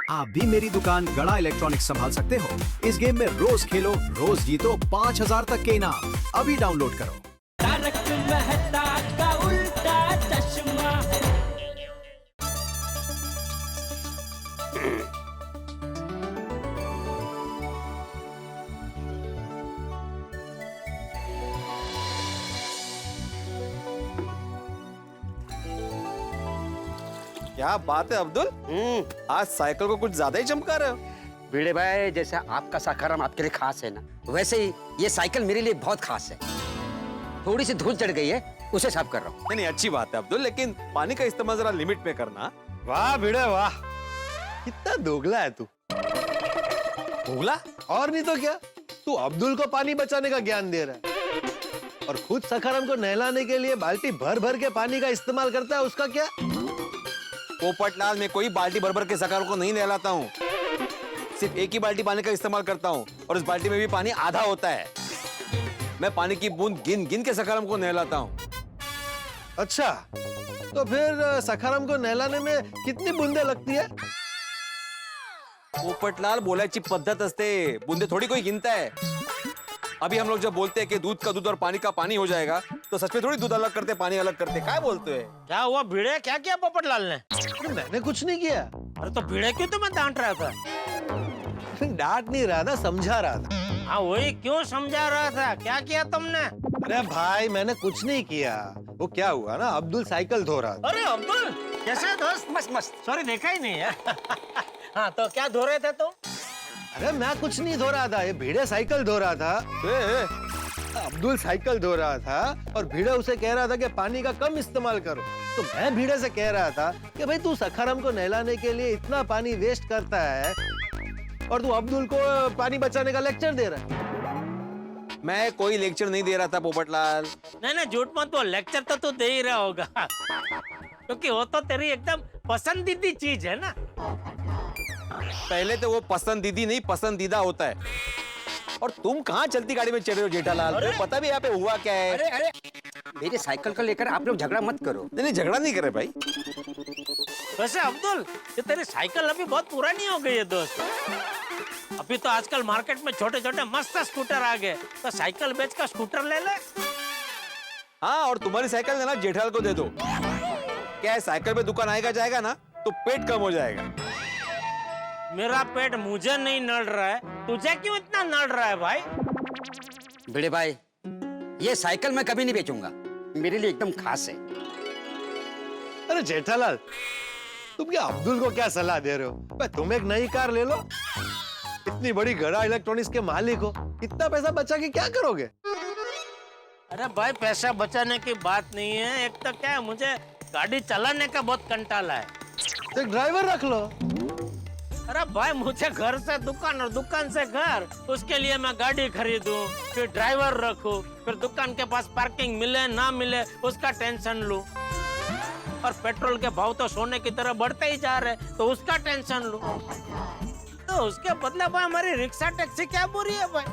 आप भी मेरी दुकान गड़ा इलेक्ट्रॉनिक्स संभाल सकते हो। इस गेम में रोज खेलो, रोज जीतो 5000 तक के इनाम। अभी डाउनलोड करो। तारक मेहता का उल्टा चश्मा। क्या बात है अब्दुल, आज साइकिल को कुछ ज्यादा ही चमका रहे हो। भिड़े भाई, जैसा आपका साखाराम आपके लिए खास है ना, वैसे ही ये साइकिल मेरे लिए बहुत खास है। थोड़ी सी धूल चढ़ गई है, उसे साफ कर रहा हूँ। नहीं अच्छी बात है अब्दुल, लेकिन पानी का इस्तेमाल जरा लिमिट में करना। वाह भिड़े वाह, कितना दोगला है तू। भूला? और नहीं तो क्या, तू अब्दुल को पानी बचाने का ज्ञान दे रहा है और खुद सखाराम को नहलाने के लिए बाल्टी भर भर के पानी का इस्तेमाल करता है। उसका क्या? पोपटलाल, मैं कोई बाल्टी भर भर के सकार को नहीं नहलाता हूँ। सिर्फ एक ही बाल्टी पानी का इस्तेमाल करता हूँ और इस बाल्टी में भी पानी आधा होता है। मैं पानी की बूंद गिन गिन के सखाराम को नहलाता हूँ। अच्छा, तो फिर सखाराम को नहलाने में कितनी बूंदे लगती है? पोपटलाल, बोलायची पद्धत असते, बूंदे थोड़ी कोई गिनता है। अभी हम लोग जब बोलते हैं कि दूध का दूध और पानी का पानी हो जाएगा, तो सच में थोड़ी दूध अलग करते पानी अलग करते। क्या बोलते हैं? क्या हुआ भिड़े, क्या किया पोपटलाल ने? मैंने कुछ नहीं किया। अरे तो भिड़े क्यों तुम्हें डांट रहा था? डांट नहीं रहा था, समझा रहा था। हाँ वही, क्यों समझा रहा था? क्या किया तुमने? अरे भाई, मैंने कुछ नहीं किया। वो क्या हुआ ना, अब्दुल साइकिल धो रहा था। अरे अब्दुल, कैसे दोस्त? मस्त मस्त। सॉरी, देखा ही नहीं है। हाँ तो क्या धो रहे थे तुम? अरे मैं कुछ नहीं धो रहा था, ये भिड़े साइकिल धो रहा था। अब्दुल साइकिल धो रहा था और भिड़े उसे कह रहा था कि पानी का कम इस्तेमाल करो। तो मैं भिड़े से कह रहा था कि भाई तू सखाराम को नहलाने के लिए इतना पानी वेस्ट करता है और तू अब्दुल को पानी बचाने का लेक्चर दे रहा है। मैं कोई लेक्चर नहीं दे रहा था पोपटलाल। नहीं झूठ मत बोल, लेक्चर तो तू दे ही रहा होगा। क्योंकि वो तो तेरी एकदम पसंदीदा चीज है ना। पहले तो वो पसंदीदी नहीं पसंदीदा होता है। और तुम कहाँ चलती गाड़ी में चल रहे हो जेठालाल? तुम्हें पता भी यहाँ पे हुआ क्या है? अरे मेरे साइकिल को लेकर आप लोग झगड़ा मत करो। नहीं झगड़ा नहीं करे भाई। वैसे अब्दुल, ये तेरी साइकिल अभी बहुत पुरानी हो गई है दोस्त। अभी तो आजकल मार्केट में छोटे छोटे मस्त स्कूटर आ गए, तो साइकिल बेच कर स्कूटर ले ले। हाँ, और तुम्हारी साइकिल ना जेठालाल को दे दो। क्या है, साइकिल पे दुकान आएगा जाएगा ना तो पेट कम हो जाएगा। मेरा पेट मुझे नहीं नल रहा है, तुझे क्यों इतना नल रहा है भाई? भिड़े भाई, ये साइकिल मैं कभी नहीं बेचूंगा, मेरे लिए एकदम खास है। अरे जेठालाल, तुम क्या अब्दुल को क्या सलाह दे रहे हो? भाई तुम एक नई कार ले लो। इतनी बड़ी गड़ा इलेक्ट्रॉनिक्स के मालिक हो, इतना पैसा बचा के क्या करोगे? अरे भाई, पैसा बचाने की बात नहीं है। एक तो क्या है, मुझे गाड़ी चलाने का बहुत कंटाला है। तो एक ड्राइवर रख लो। अरे भाई, मुझे घर से दुकान और दुकान से घर, उसके लिए मैं गाड़ी खरीदूं, फिर ड्राइवर रखूं, फिर दुकान के पास पार्किंग मिले ना मिले उसका टेंशन लूं, और पेट्रोल के भाव तो सोने की तरह बढ़ते ही जा रहे, तो उसका टेंशन लूं। तो उसके बदले भाई हमारी रिक्शा टैक्सी क्या बुरी है भाई?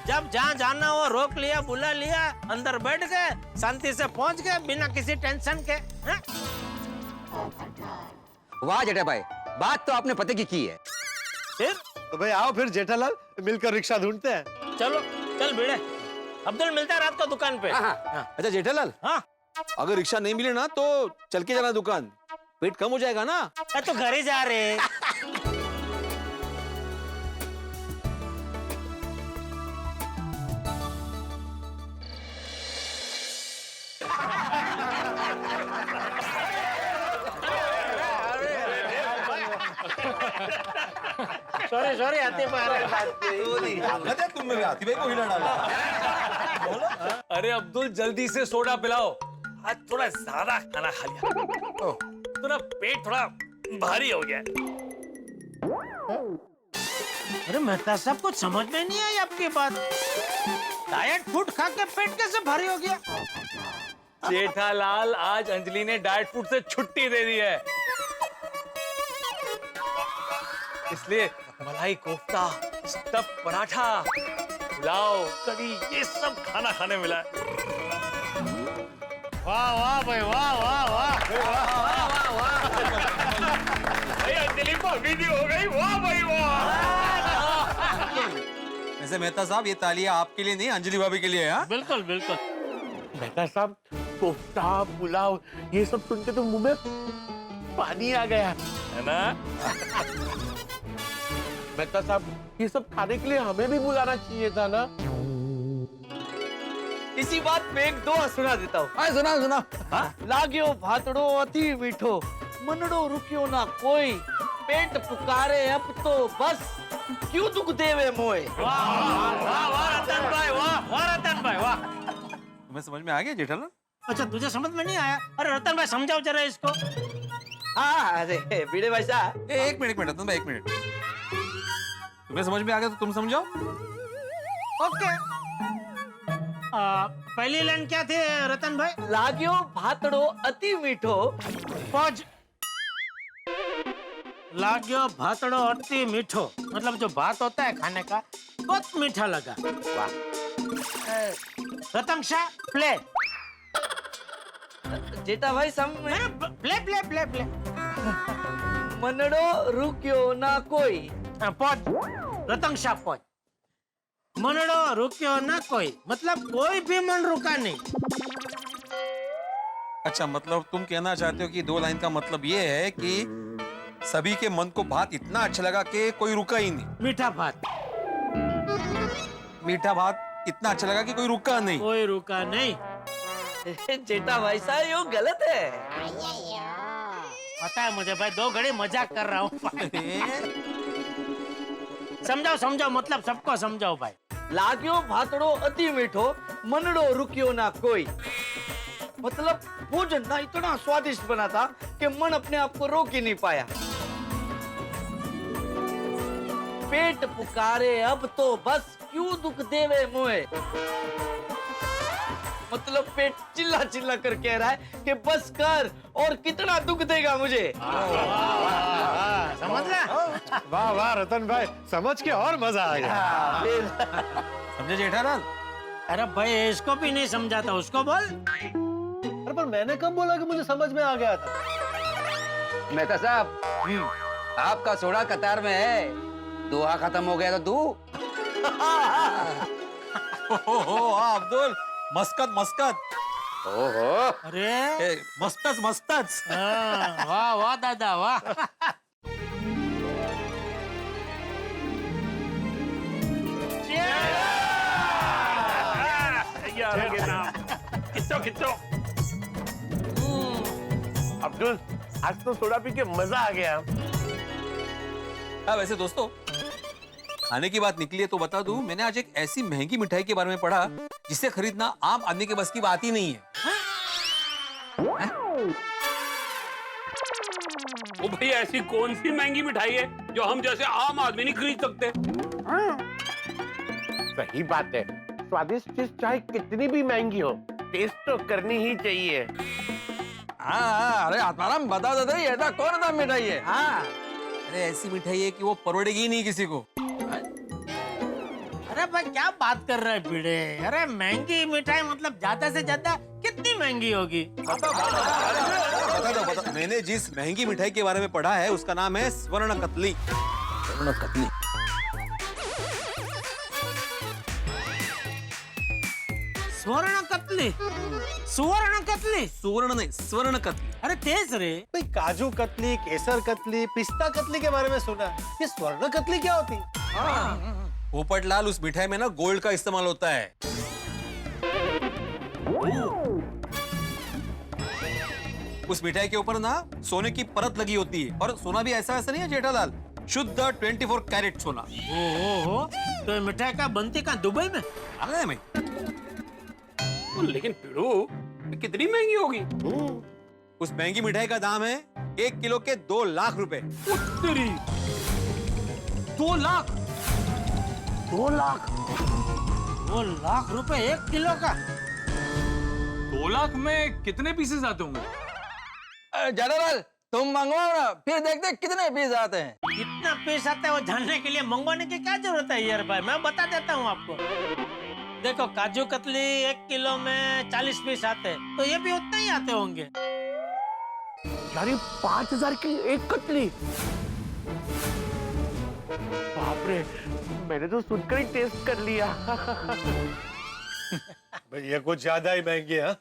जब जहाँ जाना हो रोक लिया, बुला लिया, अंदर बैठ गए, शांति से पहुंच गए बिना किसी टेंशन के। वाह जेठा भाई, बात तो आपने पते की है। फिर तो भाई आओ फिर जेठालाल, मिलकर रिक्शा ढूंढते हैं। चलो चल भिड़े, अब्दुल मिलता है रात को दुकान पे। हाँ। अच्छा जेठालाल, हाँ, अगर रिक्शा नहीं मिले ना तो चल के जाना दुकान, पेट कम हो जाएगा ना। तो घर ही जा रहे। सॉरी हाथी तुम मेरे हाथी भाई को हिला डाला। अरे अब्दुल, जल्दी से सोडा पिलाओ, आज थोड़ा ज्यादा खाना खा लिया तो ना पेट थोड़ा भारी हो गया। अरे मेहता साहब, कुछ समझ में नहीं आई आपकी बात। डाइट फूड खा के पेट कैसे भारी हो गया? जेठालाल, आज अंजलि ने डाइट फूड से छुट्टी दे दी है, इसलिए मलाई कोफ्ता, स्टफ पराठा, पुलाव, कढ़ी, ये सब खाना खाने मिला है। वाह वाह भाई, वाह वाह वाह। भाई अंजलि को विधि हो गई, वाह भाई वाह। वैसे मेहता साहब ये तालियां आपके लिए नहीं अंजलि भाभी के लिए है, हाँ? बिल्कुल बिल्कुल। मेहता साहब कोफ्ता पुलाव ये सब सुन के तो मुंह में पानी आ गया है ना। मेहता साहब ये सब खाने के लिए हमें भी बुलाना चाहिए था ना। इसी बात पे एक दोहा सुना देता हूँ। सुना सुना। लाग्यो भातड़ो अति मीठो, मनड़ो रुकियो ना कोई, पेट पुकारे अब तो बस, क्यों दुख देवे मोए। वाह वाह वाह रतन भाई, वाह वाह रतन भाई, वाह। तुम्हें समझ में आ गया जेठालाल? अच्छा तुझे समझ में नहीं आया? अरे रतन भाई समझाओ जरा इसको। हाँ अरे भिड़े भाई साहब, एक मिनट रतन भाई, एक मिनट। तुम्हें समझ में आ गया तो तुम समझाओ। ओके। पहली लाइन क्या थी रतन भाई? लाग्यो भातड़ो अति मीठो, पॉज। लाग्यो भातड़ो अति मीठो, मतलब जो भात होता है खाने का बहुत मीठा लगा। वाह। रतन शाह प्ले। जेठा भाई सम में अरे प्ले प्ले प्ले प्ले। मनड़ो रुकियो ना कोई। पॉज। रतन शाह पॉज। मनड़ो रुकियो ना कोई, मतलब कोई भी मन रुका नहीं। अच्छा, मतलब तुम कहना चाहते हो कि 2 लाइन का मतलब ये है कि सभी के मन को भात इतना अच्छा लगा कि कोई रुका ही नहीं। मीठा भात। मीठा भात इतना अच्छा लगा कि कोई रुका नहीं। कोई रुका नहीं। जेठा भाई साहब यो गलत है। पता है मुझे भाई, 2 घड़ी मजाक कर रहा हूँ। समझाओ समझाओ, मतलब सबको समझाओ भाई। लाग्यो भातड़ो अति मीठो, मनड़ो रुकियो ना कोई, मतलब भोजन ना इतना स्वादिष्ट बना था कि मन अपने आप को रोक ही नहीं पाया। पेट पुकारे अब तो बस, क्यों दुख देवे मोए, मतलब पेट चिल्ला चिल्ला कर कह रहा है कि बस कर, और कितना दुख देगा मुझे। समझ रहा? वाह वाह रतन भाई, समझ के और मजा आ गया। समझे जेठालाल? अरे भाई इसको भी नहीं समझाता, उसको बोल। अरे पर मैंने कब बोला कि मुझे समझ में आ गया था? मेहता साहब, आपका सोडा कतार में है, दोहा खत्म हो गया तो दू। ओहो अब्दुल, मस्कत मस्कत। ओहो। अरे मस्तच मस्तच। वाह वाह दादा वाह। खिंचो। अब्दुल आज तो सोडा पी के मजा आ गया। वैसे दोस्तों, खाने की बात निकली है तो बता दूं, मैंने आज एक ऐसी महंगी मिठाई के बारे में पढ़ा जिसे खरीदना आम आदमी के बस की बात ही नहीं है। ओ भाई, ऐसी कौन सी महंगी मिठाई है जो हम जैसे आम आदमी नहीं खरीद सकते? सही बात है, स्वादिष्ट चीज चाहे कितनी भी महंगी हो, टेस्ट तो करनी ही चाहिए। अरे आत्माराम बता दो, ऐसा कौन सा मिठाई है? हाँ, अरे ऐसी मिठाई है कि वो परवड़ेगी ही नहीं किसी को। अरे भाई क्या बात कर रहे हैं भिड़े? अरे महंगी मिठाई मतलब ज्यादा से ज्यादा कितनी महंगी होगी? बता दो। मैंने जिस महंगी मिठाई के बारे में पढ़ा है उसका नाम है स्वर्ण कतली। स्वर्ण कतली। स्वर्ण कतली? सुवर्ण कतली? सुवर्ण नहीं, स्वर्ण कतली। अरे तेज रे। भाई काजू कतली, केसर कतली, पिस्ता कतली के बारे में सुना, ये स्वर्ण कतली क्या होती? पोपटलाल, उस मिठाई में ना गोल्ड का इस्तेमाल होता है। उस मिठाई के ऊपर ना सोने की परत लगी होती है, और सोना भी ऐसा नहीं है जेठालाल, शुद्ध 24 कैरेट सोना। ओहो, तो ये मिठाई का बनती कहाँ, दुबई में? अरे मैं लेकिन पिड़ू कितनी महंगी होगी? उस महंगी मिठाई का दाम है 1 किलो के 2 लाख रुपए। 2 लाख? 2 लाख? 2 लाख रुपए 1 किलो का? 2 लाख में कितने पीसेस आते होंगे? जनरल तुम मंगवाओ ना, फिर देखते कितने पीस आते हैं। कितना पीस आता है वो जानने के लिए मंगवाने की क्या जरूरत है यार भाई, मैं बता देता हूँ आपको। देखो काजू कतली 1 किलो में 40 पीस आते हैं, तो ये भी उतना ही आते होंगे। यार 5000 की एक कतली? बाप रे, मैंने तो सुनकर ही टेस्ट कर लिया। भाई ये कुछ ज्यादा ही महंगी है।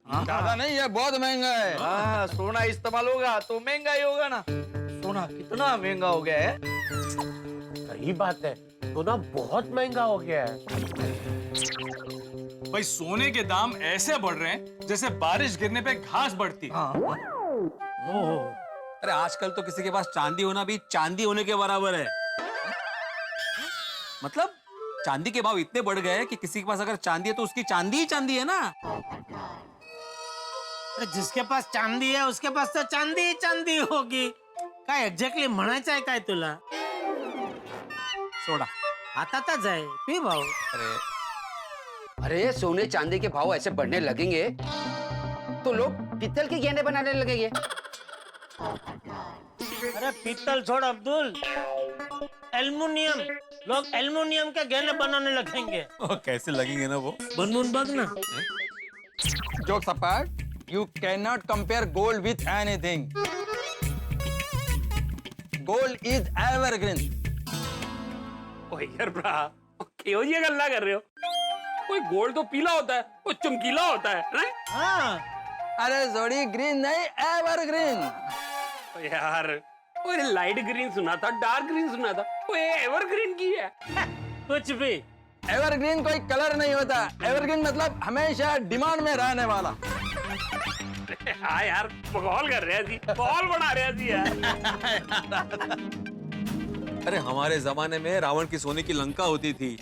ज्यादा नहीं, ये बहुत महंगा है। हाँ, सोना इस्तेमाल होगा तो महंगा ही होगा ना। सोना कितना महंगा हो गया है। सही बात है, सोना बहुत महंगा हो गया है। भाई सोने के दाम ऐसे बढ़ रहे हैं जैसे बारिश गिरने पे घास बढ़ती। अरे आजकल तो किसी के पास चांदी होना भी चांदी होने के बराबर है। मतलब चांदी के भाव इतने बढ़ गए कि किसी के पास अगर चांदी है तो उसकी चांदी ही चांदी है ना। अरे जिसके पास चांदी है उसके पास तो चांदी ही चांदी होगी। काय एक्झॅक्टली म्हणायचं आहे काय तुला? सोडा आता तर जाए पी भाऊ। अरे सोने चांदी के भाव ऐसे बढ़ने लगेंगे तो लोग पीतल के गहने बनाने लगेंगे। अरे पीतल छोड़ अब्दुल, एल्युमिनियम, लोग एल्युमिनियम के गहने बनाने लगेंगे। कैसे लगेंगे ना वो। बनवून बघ ना। Jokes apart, you cannot compare gold with anything. Gold is evergreen. ओए यार ब्रा, क्यों ये गल्ला कर रहे हो? कोई गोल्ड तो पीला होता है, वो चमकीला होता है, हैं? हाँ अरे जोड़ी ग्रीन नहीं, एवरग्रीन। ओ यार, वो लाइट ग्रीन सुना था, डार्क ग्रीन सुना था, वो एवरग्रीन की है। कुछ भी। एवरग्रीन कोई कलर नहीं होता, एवरग्रीन मतलब हमेशा डिमांड में रहने वाला। हाँ यार, बकौल कर रहे जी, बकौल बना रहे जी यार। अरे हमारे जमाने में रावण की सोने की लंका होती थी।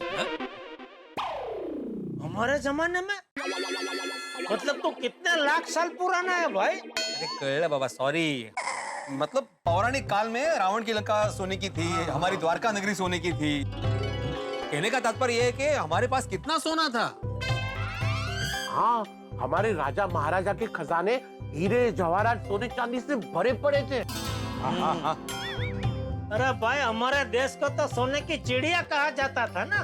हमारे जमाने में मतलब तो कितने लाख साल पुराना है भाई। अरे कळलं बाबा, सॉरी। मतलब पौराणिक काल में रावण की लंका सोने की थी, हमारी द्वारका नगरी सोने की थी। कहने का तात्पर्य यह है कि हमारे पास कितना सोना था। हाँ, हमारे राजा महाराजा के खजाने हीरे जवाहरात सोने चांदी से भरे पड़े थे। हाँ। अरे भाई हमारे देश को तो सोने की चिड़िया कहा जाता था ना।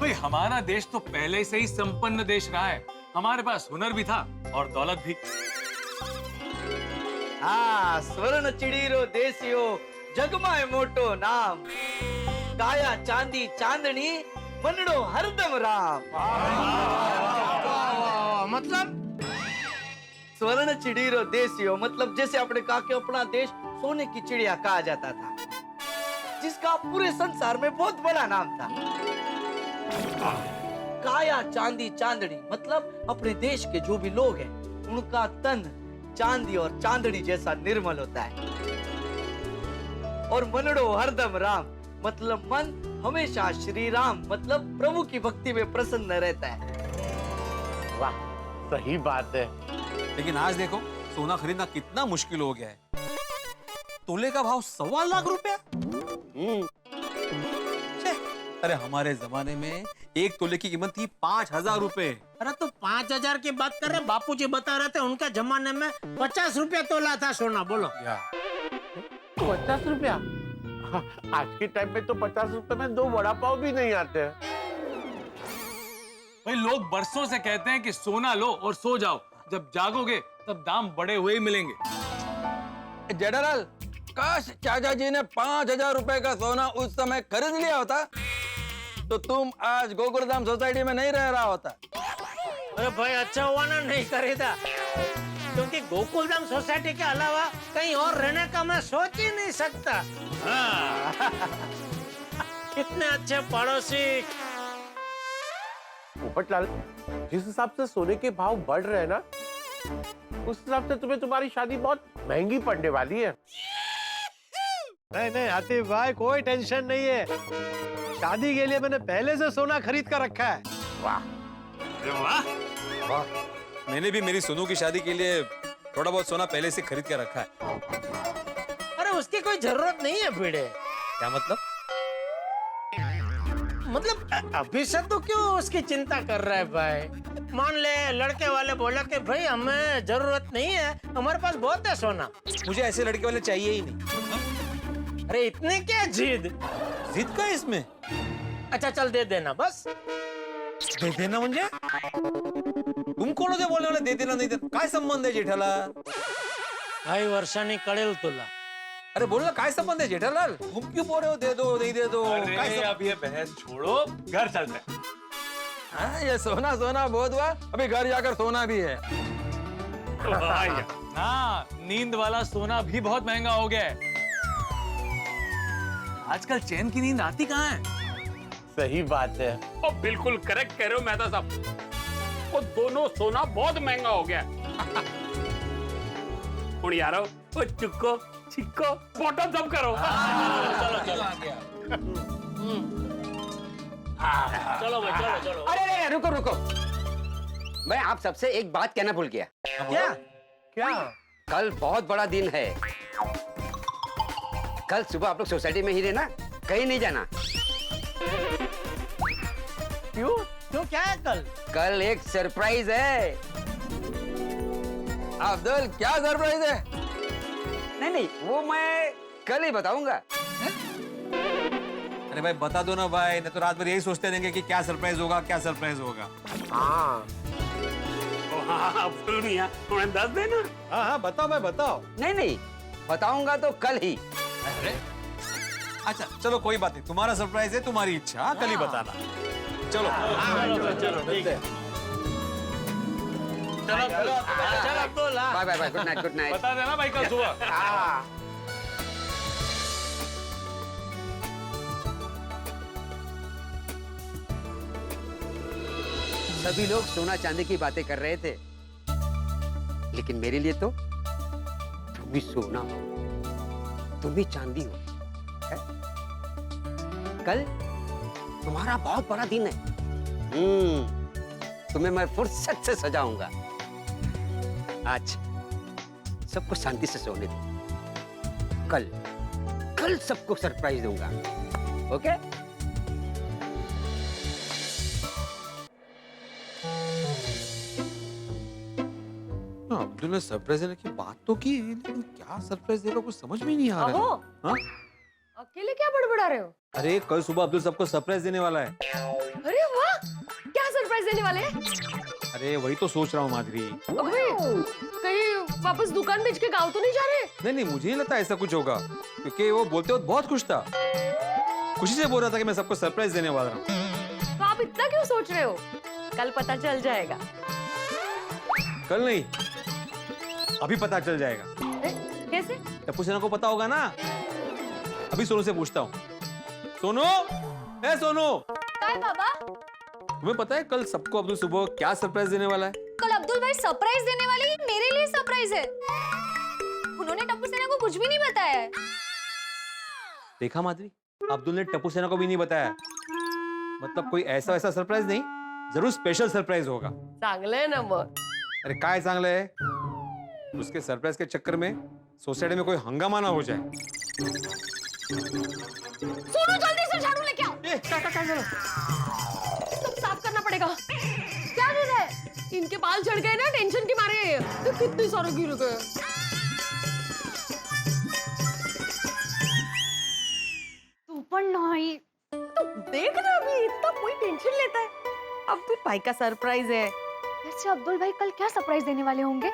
भाई हमारा देश तो पहले से ही संपन्न देश रहा है। हमारे पास हुनर भी था और दौलत भी। हाँ, स्वर्ण चिड़ीरो देसियो जगमाए मोटो नाम, काया चांदी चांदनी मनड़ो हरदम राम। मतलब स्वर्ण चिड़ीरो देसियो मतलब जैसे अपने कहा कि अपना देश सोने की चिड़िया कहा जाता था, जिसका पूरे संसार में बहुत बड़ा नाम था। काया चांदी चांदनी मतलब अपने देश के जो भी लोग हैं उनका तन चांदी और चांदनी जैसा निर्मल होता है। और मनड़ो हरदम राम मतलब मन हमेशा श्री राम मतलब प्रभु की भक्ति में प्रसन्न रहता है। वाह, सही बात है। लेकिन आज देखो सोना खरीदना कितना मुश्किल हो गया है। तोले का भाव 1.25 लाख रुपया। अरे हमारे जमाने में एक तोले की कीमत थी 5,000 रुपए। अरे तो 5,000 की बात कर रहे, बापूजी बता रहे थे उनके जमाने में 50 रुपया तोला था सोना। बोलो 50 रुपया? हाँ, आज के टाइम में तो 50 रुपए में 2 वड़ा पाव भी नहीं आते। भाई लोग बरसों से कहते हैं कि सोना लो और सो जाओ, जब जागोगे तब दाम बढ़े हुए ही मिलेंगे। जनरल, काश चाचा जी ने 5,000 रुपए का सोना उस समय खरीद लिया होता तो तुम आज गोकुलधाम सोसाइटी में नहीं रह रहा होता। अरे भाई अच्छा हुआ ना नहीं खरीदा, क्योंकि गोकुलधाम सोसाइटी के अलावा कहीं और रहने का मैं सोच ही नहीं सकता। हाँ। कितने अच्छे पड़ोसी। पोपटलाल, जिस हिसाब से सोने के भाव बढ़ रहे हैं ना, उस हिसाब से तुम्हें तुम्हारी शादी बहुत महंगी पड़ने वाली है। नहीं आतिफ भाई, कोई टेंशन नहीं है। शादी के लिए मैंने पहले से सोना खरीद कर रखा है। वाह, अरे वाह। मैंने भी मेरी सोनू की शादी के लिए थोड़ा बहुत सोना पहले से खरीद के रखा है। अरे उसकी कोई जरूरत नहीं है भिड़े। क्या मतलब? मतलब अभी से तो क्यों उसकी चिंता कर रहा है भाई? मान ले लड़के वाले बोला कि भाई हमें जरूरत नहीं है, हमारे पास बहुत है सोना। मुझे ऐसे लड़के वाले चाहिए ही नहीं। अरे इतने क्या जिद? जिद का इसमें? अच्छा चल दे देना बस। दे देना म्हणजे? तुम कोण होते बोलने वाले दे देना नहीं देना? काय संबंध है जेठाला? भाई वर्षानी कळेल तुला. अरे बोलो ना, काय संबंध है जेठालाल? तुम क्यों बोल रहे हो दे दो नहीं दे दो? काय अरे संबंध? अब ये बहस छोड़ो, घर चलते हैं. हाँ, ये सोना सोना बहुत हुआ, अभी घर जाकर सोना भी है. हाँ, नींद वाला सोना भी बहुत महंगा हो गया है. आजकल चैन की नींद आती कहाँ है? सही बात है. ओ बिल्कुल करेक्ट कह रहे हो मेहता साहब. वो दोनों सोना बहुत महंगा हो गया. उड़ यारो, वो चुक्को छिक्को बॉटम अप करो. चलो भाई, चलो चलो. अरे रुको रुको, मैं आप सबसे एक बात कहना भूल गया. क्या क्या? कल बहुत बड़ा दिन है. कल सुबह आप लोग सोसाइटी में ही रहना, कहीं नहीं जाना. क्यों क्यों, क्या है कल? कल एक सरप्राइज है. अब्दुल, क्या सरप्राइज है? नहीं, वो मैं कल ही बताऊंगा. अरे भाई बता दो ना भाई, नहीं तो रात भर यही सोचते रहेंगे कि क्या सरप्राइज होगा, क्या सरप्राइज होगा. हाँ हाँ फुल मियां, तुम्हें 10 देना. हाँ बताओ, मैं बताओ. नहीं, बताऊंगा तो कल ही. अरे अच्छा चलो कोई बात नहीं, तुम्हारा सरप्राइज है, तुम्हारी इच्छा. हाँ, कल ही बताना. चलो चलो ठीक है. चलो Abdul. Bye bye bye, good night good night. बता देना भाई कल सुबह. सभी लोग सोना चांदी की बातें कर रहे थे, लेकिन मेरे लिए तो तुम ही सोना हो, तुम ही चांदी हो. है? कल तुम्हारा बहुत बड़ा दिन है. तुम्हें मैं फुर्सत से सजाऊंगा. आज सबको शांति से सोने दो. कल सबको सरप्राइज दूंगा. ओके? अब्दुल ने सरप्राइज देने की बात तो की, लेकिन क्या सरप्राइज देगा कुछ समझ में नहीं आ रहा है. हाँ? अकेले क्या बड़बड़ा रहे हो? अरे कल सुबह अब्दुल सबको सरप्राइज देने वाला है. अरे वाह, क्या सरप्राइज देने वाले हैं? अरे वही तो सोच रहा हूँ माधुरी. अबे, कहीं वापस दुकान बेच के गाँव तो नहीं जा रहे? नहीं मुझे नहीं लगता ऐसा कुछ होगा, क्योंकि वो बोलते वक्त बहुत खुश था. खुशी से बोल रहा था कि मैं सबको सरप्राइज देने वाला हूँ. तो आप इतना क्यों सोच रहे हो? कल पता चल जाएगा. कल नहीं, अभी पता चल जाएगा. कैसे? टप्पू सेना को पता होगा ना. अभी सोनू से पूछता हूँ. सोनू, ए सोनू, काय बाबा? तुम्हें पता है कल सबको अब्दुल सुबह क्या सरप्राइज देने वाला है? कल अब्दुल भाई सरप्राइज देने वाले हैं, मेरे लिए सरप्राइज है. उन्होंने टप्पू सेना को कुछ भी नहीं बताया है. देखा माधुरी, अब्दुल ने टप्पू सेना को भी नहीं बताया. मतलब कोई ऐसा वैसा सरप्राइज नहीं, जरूर स्पेशल सरप्राइज होगा. चांगलं आहे ना मग. अरे काय चांगलं है, उसके सरप्राइज के चक्कर में सोसाइटी में कोई हंगामा ना हो जाए. सोनू जल्दी से झाड़ू लेके आओ. सब साफ करना पड़ेगा. क्या हो रहा है? इनके बाल झड़ गए ना टेंशन के मारे. तो कितने सारे गिर गए. तू पण नाही. तू देख ना अभी इतना कोई टेंशन लेता है. अब्दुल भाई का सरप्राइज है. वैसे अब्दुल भाई कल क्या सरप्राइज देने वाले होंगे?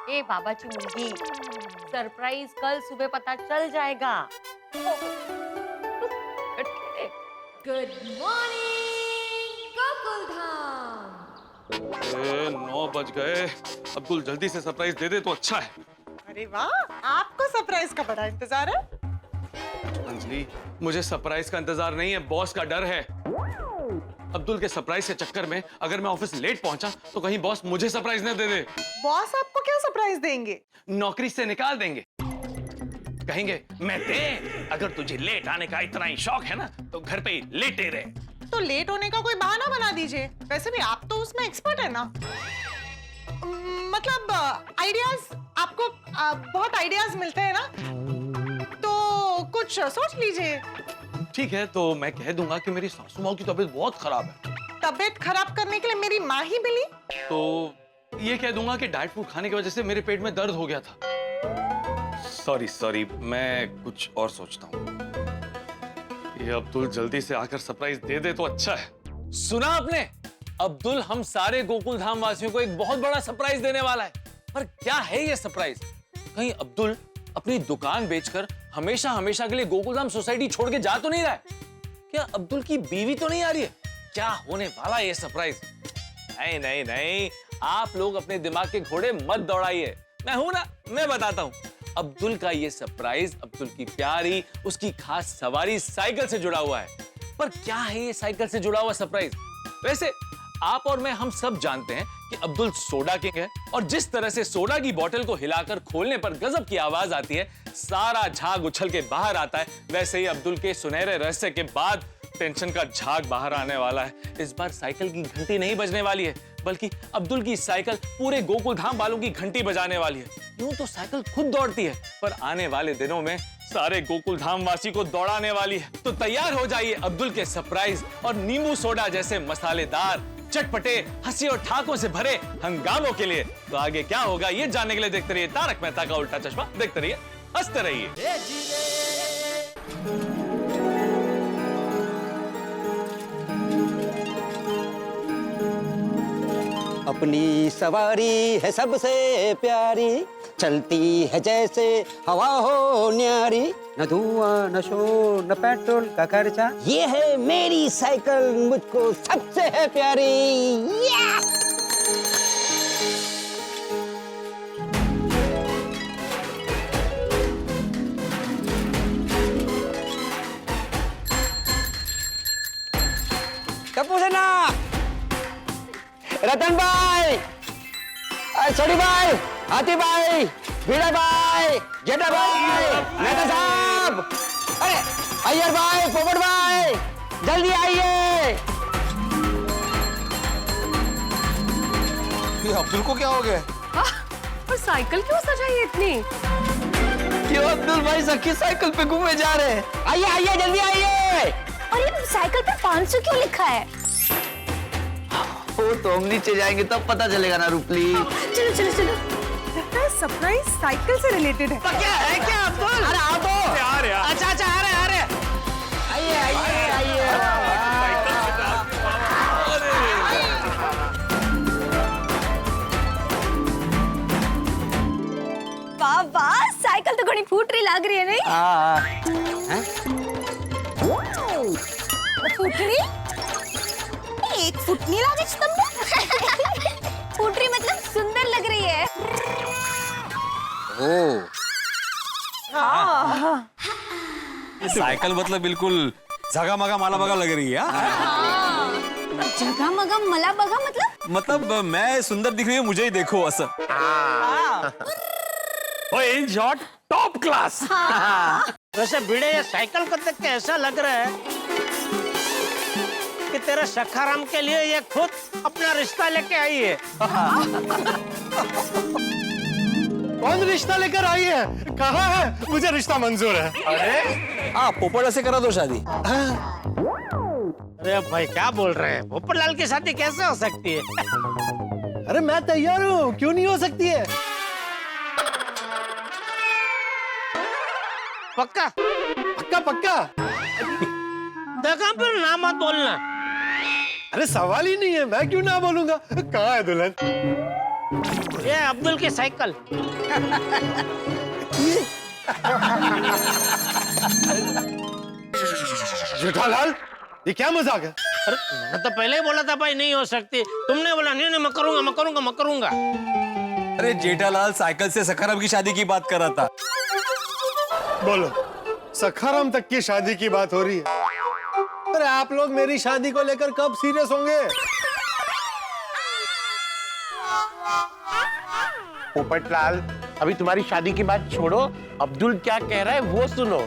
ए बाबाची मुलगी, सरप्राइज कल सुबह पता चल जाएगा. Good morning Gokuldham. 9 बज गए. अब्दुल जल्दी से सरप्राइज दे दे तो अच्छा है. अरे वाह, आपको सरप्राइज का बड़ा इंतजार है. अंजलि, मुझे सरप्राइज का इंतजार नहीं है, बॉस का डर है. अब्दुल के सरप्राइज के चक्कर में अगर मैं ऑफिस लेट पहुंचा तो कहीं बॉस मुझे सरप्राइज न दे दे. बॉस आपको क्या सरप्राइज देंगे? नौकरी से निकाल देंगे. कहेंगे मैं दे, अगर तुझे लेट आने का इतना ही शौक है ना तो घर पे ही लेटे रहे. तो लेट होने का कोई बहाना बना दीजिए. वैसे भी आप तो उसमें एक्सपर्ट है ना. मतलब आइडियाज आपको बहुत आइडियाज मिलते हैं ना, तो कुछ सोच लीजिए. ठीक है, तो मैं कह दूंगा कि मेरी सासू माँ की तबीयत बहुत खराब है. तबीयत खराब करने के लिए मेरी माँ ही मिली. तो ये कह दूंगा कि डाइट फूड खाने की वजह से मेरे पेट में दर्द हो गया था. सॉरी, मैं कुछ और सोचता हूँ. ये अब्दुल जल्दी से आकर सरप्राइज दे दे तो अच्छा है. सुना आपने? अब्दुल हम सारे गोकुल धाम वासियों को एक बहुत बड़ा सरप्राइज देने वाला है. पर क्या है ये सरप्राइज? कहीं अब्दुल अपनी दुकान बेचकर हमेशा हमेशा के लिए गोकुलधाम सोसाइटी छोड़ के जा तो नहीं रहा है? क्या अब्दुल की बीवी तो नहीं आ रही है? क्या होने वाला है ये सरप्राइज? नहीं नहीं नहीं, आप लोग अपने दिमाग के घोड़े मत दौड़ाइए, मैं हूं ना, मैं बताता हूं। अब्दुल का ये सरप्राइज अब्दुल की प्यारी, उसकी खास सवारी साइकिल से जुड़ा हुआ है। पर क्या है ये साइकिल से जुड़ा हुआ सरप्राइज? वैसे आप और मैं हम सब जानते हैं कि अब्दुल सोडा किंग है, और जिस तरह से सोडा की बोतल को हिलाकर खोलने पर गजब की आवाज आती है, सारा झाग उछल के बाहर आता है, वैसे ही अब्दुल के सुनहरे रहस्य के बाद टेंशन का झाग बाहर आने वाला है। इस बार साइकिल की घंटी नहीं बजने वाली है, बल्कि अब्दुल की साइकिल पूरे गोकुलधाम वालों की घंटी बजाने वाली है। यूं तो साइकिल खुद दौड़ती है, पर आने वाले दिनों में सारे गोकुलधाम वासी को दौड़ाने वाली है। तो तैयार हो जाइए अब्दुल के सरप्राइज और नींबू सोडा जैसे मसालेदार, चटपटे, हंसी और ठाकों से भरे हंगामों के लिए। तो आगे क्या होगा ये जानने के लिए देखते रहिए तारक मेहता का उल्टा चश्मा। देखते रहिए, हंसते रहिए। अपनी सवारी है सबसे प्यारी, चलती है जैसे हवा हो न्यारी, न धुआं न शोर न पेट्रोल का खर्चा, ये है मेरी साइकिल मुझको सबसे है प्यारी। या! टप्पू सेना, रतन भाई, छोटी भाई, हाथी भाई, भीड़ा भाई, जेठा भाई, मेहता साहब, अरे अय्यर भाई, पोपट भाई, जल्दी आइए। ये अब्दुल को क्या हो गया? और साइकिल क्यों सजाई है इतनी? क्यों अब्दुल भाई सखी साइकिल पे घूमे जा रहे हैं? आइए आइए जल्दी आइए। और ये साइकिल पे 500 क्यों लिखा है? वो तो हम नीचे जाएंगे तब पता चलेगा ना रूपली। चलो चलो चलो, लगता है सरप्राइज साइकिल से रिलेटेड है। क्या है क्या अब्दुल? अरे आओ तो। यार यार, अच्छा अच्छा, अरे अरे आइए आइए आइए। वाह वाह, साइकिल तो घणी फूटरी लग रही है नहीं? फूटरी? एक फुटनी लागे तुमने? फूटरी मतलब सुंदर लग रही है। साइकिल मतलब बिल्कुल जगा मगा माला बगा लग रही है। जगह मगा मला बगा मतलब मैं सुंदर दिख रही हूँ, मुझे ही देखो असर। In short top class. वैसे भिड़े, ये साइकिल को देख के ऐसा लग रहा है कि तेरे सखाराम के लिए ये खुद अपना रिश्ता लेके आई है। कौन रिश्ता लेकर आई है? कहाँ है? मुझे रिश्ता मंजूर है। अरे हाँ, पोपट से करा दो शादी। अरे भाई क्या बोल रहे हैं? पोपटलाल की शादी कैसे हो सकती है? अरे मैं तैयार हूँ, क्यों नहीं हो सकती है? पक्का पक्का पक्का। देखा, फिर ना मत बोलना। अरे सवाल ही नहीं है, मैं क्यों ना बोलूंगा। कहाँ है दुल्हन? ये अब्दुल की साइकिल। जेठालाल, ये क्या मजाक है? अरे मैं तो पहले ही बोला था भाई नहीं हो सकती। तुमने बोला नहीं नहीं मैं करूंगा मैं करूंगा मैं करूंगा। अरे जेठालाल साइकिल से सखाराम की शादी की बात कर रहा था। बोलो, सखाराम तक की शादी की बात हो रही है? अरे आप लोग मेरी शादी को लेकर कब सीरियस होंगे? पोपटलाल, अभी तुम्हारी शादी की बात छोड़ो, अब्दुल क्या कह रहा है वो सुनो।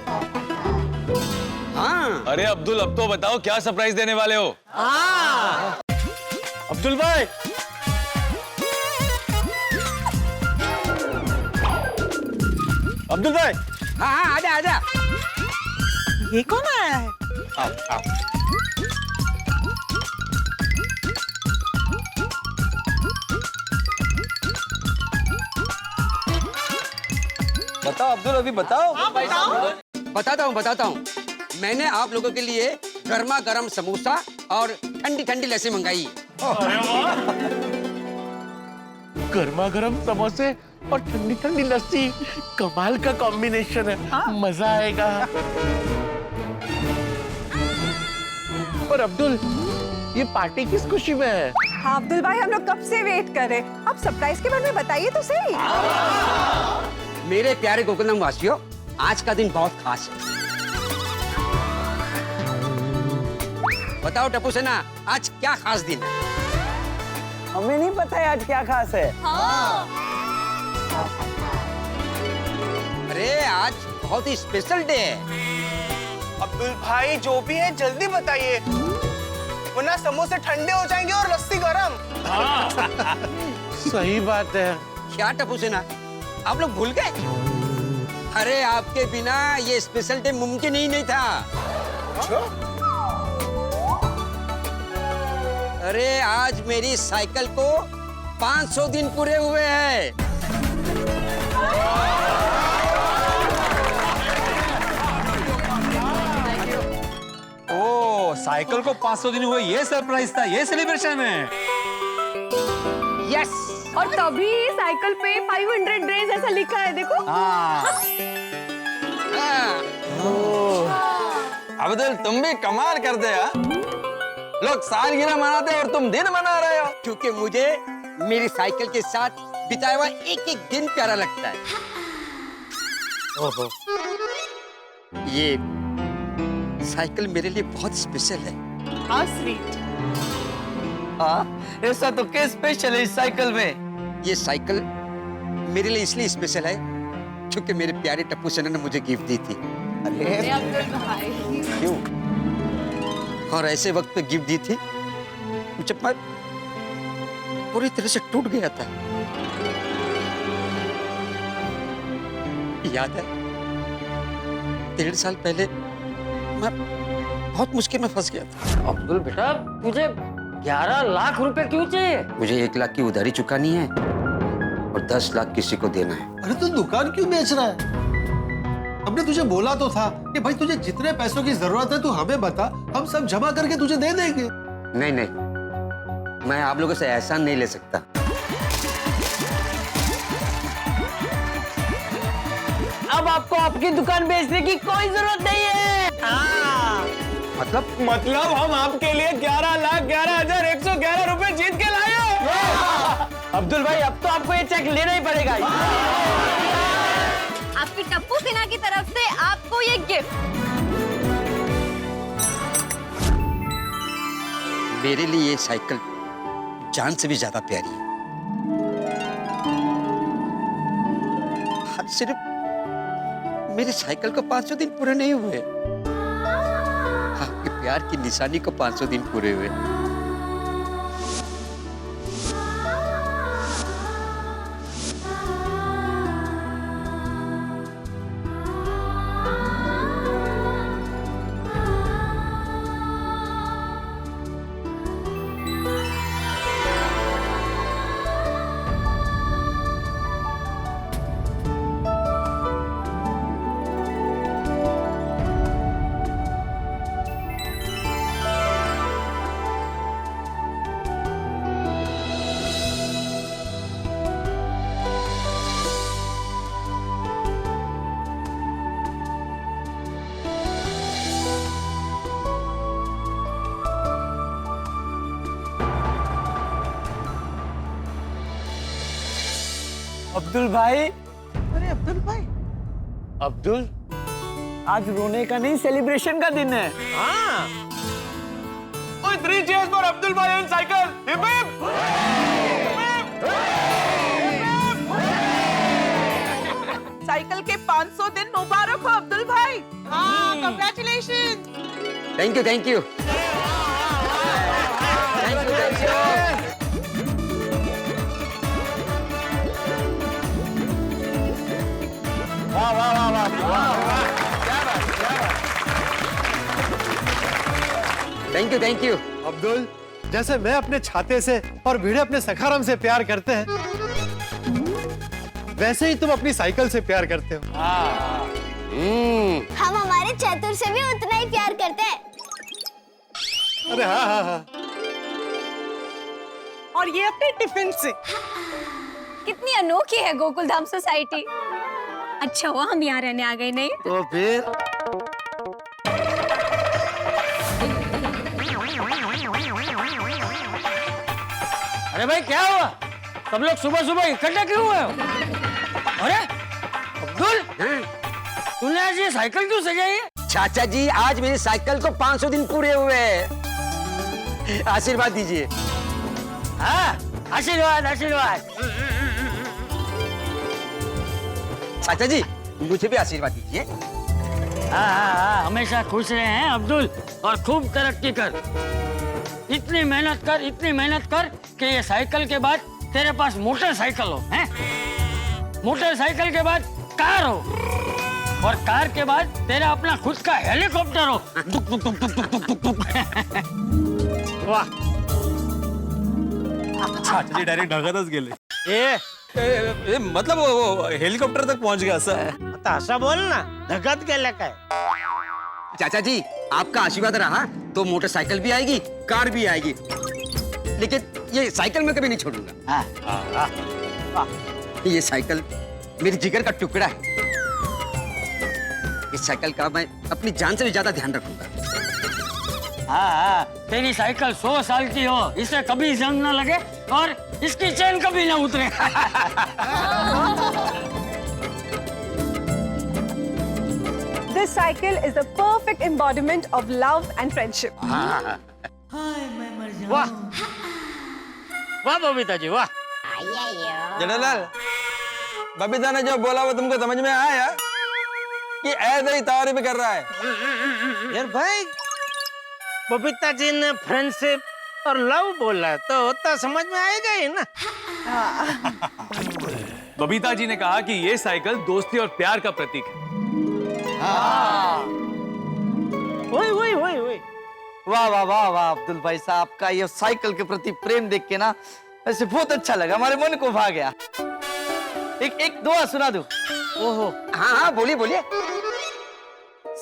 हाँ। अरे अब्दुल, अब तो बताओ क्या सरप्राइज देने वाले हो? अब्दुल भाई, अब्दुल भाई। हाँ हाँ, आजा आजा। ये कौन आया है? आओ आओ। बताओ अब्दुल, अभी बताओ। बताता हूँ। मैंने आप लोगों के लिए गर्मा गर्म समोसा और ठंडी ठंडी लस्सी मंगाई है। गर्मा गर्म समोसे और ठंडी ठंडी लस्सी, कमाल का कॉम्बिनेशन है। मजा आएगा। और अब्दुल, ये पार्टी किस खुशी में है? हाँ अब्दुल भाई, हम लोग कब से वेट कर रहे हैं। आप सरप्राइज के बारे में बताइए तो सही। मेरे प्यारे गोकुलधाम वासियों, आज का दिन बहुत खास है। बताओ टप्पू सेना, आज क्या खास दिन है? हमें नहीं पता है आज क्या खास है। अरे आज बहुत ही स्पेशल डे है। अब्दुल भाई जो भी है जल्दी बताइए, वरना समोसे ठंडे हो जाएंगे और लस्सी गरम। सही बात है। क्या टप्पू सेना, आप लोग भूल गए? अरे आपके बिना ये स्पेशल डे मुमकिन ही नहीं था। अरे आज मेरी साइकिल को 500 दिन पूरे हुए हैं। ओ, साइकिल को 500 दिन हुए, ये सरप्राइज था, ये सेलिब्रेशन है। यस। और तभी साइकिल पे 500 डेज ऐसा लिखा है, देखो। अब्दुल तुम भी कमाल कर दे यार। लोग सालगिरह मनाते हैं और तुम दिन मना रहे हो। क्योंकि मुझे मेरी साइकिल के साथ बिताया हुआ एक एक दिन प्यारा लगता है। ओहो, ये साइकिल मेरे लिए बहुत स्पेशल है। हाँ स्वीट। हाँ, ऐसा तो क्या स्पेशल है इस साइकिल में? ये साइकिल मेरे लिए इसलिए स्पेशल है क्योंकि मेरे प्यारे टप्पू सेना ने मुझे गिफ्ट दी थी। अरे अब्दुल भाई, क्यों? और ऐसे वक्त पे गिफ्ट दी थी जब मैं पूरी तरह से टूट गया था। याद है 1.5 साल पहले मैं बहुत मुश्किल में फंस गया था। अब्दुल बेटा, तुझे 11 लाख रुपए क्यों चाहिए? मुझे 1 लाख की उधारी चुकानी है और 10 लाख किसी को देना है। अरे तू दुकान क्यों बेच रहा है? हमने तुझे बोला तो था कि भाई तुझे जितने पैसों की जरूरत है तू हमें बता, हम सब जमा करके तुझे दे देंगे। नहीं नहीं, मैं आप लोगों से एहसान नहीं ले सकता। अब आपको आपकी दुकान बेचने की कोई जरूरत नहीं है। मतलब हम आपके लिए 11,11,111 रुपए जीत के लाए हो। अब्दुल भाई, अब तो आपको ये चेक लेना ही पड़ेगा। आपकी टप्पू सेना की तरफ से आपको ये गिफ्ट। मेरे लिए ये साइकिल जान से भी ज्यादा प्यारी है। आज सिर्फ मेरी साइकिल को 500 दिन पूरे नहीं हुए, आपके प्यार की निशानी को 500 दिन पूरे हुए। अब्दुल भाई, अरे अब्दुल भाई, अब्दुल, आज रोने का नहीं, सेलिब्रेशन का दिन है। हाँ। ओए 3 cheers for अब्दुल भाई and cycle. Hip hip. Cycle के 500 दिन मुबारक हो अब्दुल भाई। हाँ, congratulation. Thank you, thank you, thank you, thank you. वाह वाह वाह वाह वाह, thank you, thank you. Abdul, जैसे मैं अपने छाते से और भिड़े अपने सखाराम से प्यार करते हैं, वैसे ही तुम अपनी साइकिल से प्यार करते हो। हम हमारे चतुर से भी उतना ही प्यार करते हैं। अरे हाँ हाँ हाँ। और ये अपने टिफिन से। कितनी अनोखी है गोकुलधाम सोसाइटी। अच्छा हुआ हम यहाँ रहने आ गए, नहीं तो फिर अरे भाई क्या हुआ? सब लोग सुबह सुबह इकट्ठे क्यों हुए हो? अरे अब्दुल, तूने आज ये साइकिल क्यों सजाई है? चाचा जी, आज मेरी साइकिल को 500 दिन पूरे हुए हैं। आशीर्वाद दीजिए। हाँ, आशीर्वाद आशीर्वाद। चाचा जी, मुझे भी आशीर्वाद दीजिए। हाँ, हमेशा खुश रहे हैं अब्दुल, और खूब तरक्की कर। इतनी मेहनत कर कि ये साइकिल के बाद तेरे पास मोटरसाइकिल हो, हैं? मोटरसाइकिल के बाद कार हो, और कार के बाद तेरा अपना खुद का हेलीकॉप्टर हो। दुक दुक दुक दुक दुक दुक दुक। वाह, चाचा जी डायरेक्ट ढगातच गेले। मतलब वो हेलीकॉप्टर तक पहुंच गया सर। असं बोल ना, धगत गेला काय? चाचा जी, आपका आशीर्वाद रहा तो मोटरसाइकिल भी आएगी, कार भी आएगी, लेकिन ये साइकिल मैं कभी नहीं छोड़ूंगा। ये साइकिल मेरी जिगर का टुकड़ा है। इस साइकिल का मैं अपनी जान से भी ज्यादा ध्यान रखूंगा। हाँ, तेरी साइकिल 100 साल की हो, इसे कभी जंग न लगे और इसकी चेन कभी न उतरे। This cycle is a perfect embodiment of love and friendship. वाह वाह बबीता जी, वाह। जनरल, बबीता ने जो बोला वो तुमको समझ में आया कि ऐसे ही तारीफ कर रहा है? यार भाई, बबीता जी ने फ्रेंडशिप और लव बोला तो समझ में आएगा ही ना। बबीता जी ने कहा कि ये साइकिल दोस्ती और प्यार का प्रतीक है। वही। वाह वाह वाह वाह अब्दुल भाई साहब का ये साइकिल के प्रति प्रेम देख के ना ऐसे बहुत अच्छा लगा, हमारे मन को भा गया। एक दुआ सुना दो। ओहो, हाँ, बोलिए।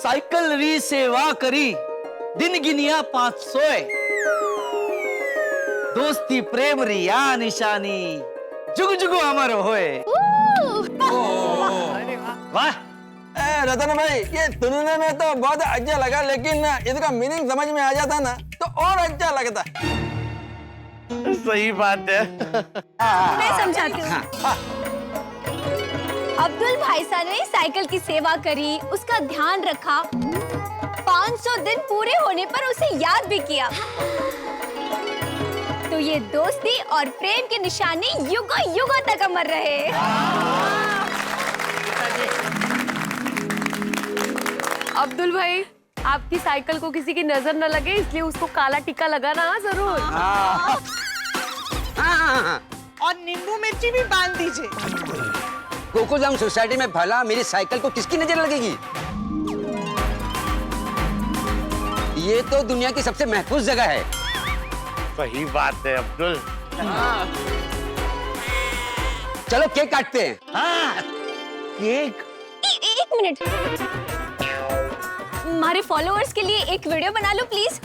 साइकिल री सेवा करी, दिन गिनिया 500, दोस्ती प्रेम रिया निशानी, जुग जुग अमर होए। वाह रतन भाई, ये सुनने में तो बहुत अच्छा लगा, लेकिन इसका मीनिंग समझ में आ जाता ना तो और अच्छा लगता। सही बात है। मैं समझाती हूँ। अब्दुल भाई साहब ने साइकिल की सेवा करी, उसका ध्यान रखा, 500 दिन पूरे होने पर उसे याद भी किया, तो ये दोस्ती और प्रेम की निशानी युगों युगों तक अमर रहे। अब्दुल भाई, आपकी साइकिल को किसी की नजर न लगे इसलिए उसको काला टीका लगाना जरूर। और नींबू मिर्ची भी बांध दीजिए। गोकुलधाम सोसाइटी में भला मेरी साइकिल को किसकी नजर लगेगी? ये तो दुनिया की सबसे महफूज जगह है। सही बात है अब्दुल। चलो केक काटते हैं। हाँ, केक। एक मिनट, हमारे फॉलोअर्स के लिए एक वीडियो बना लो प्लीज,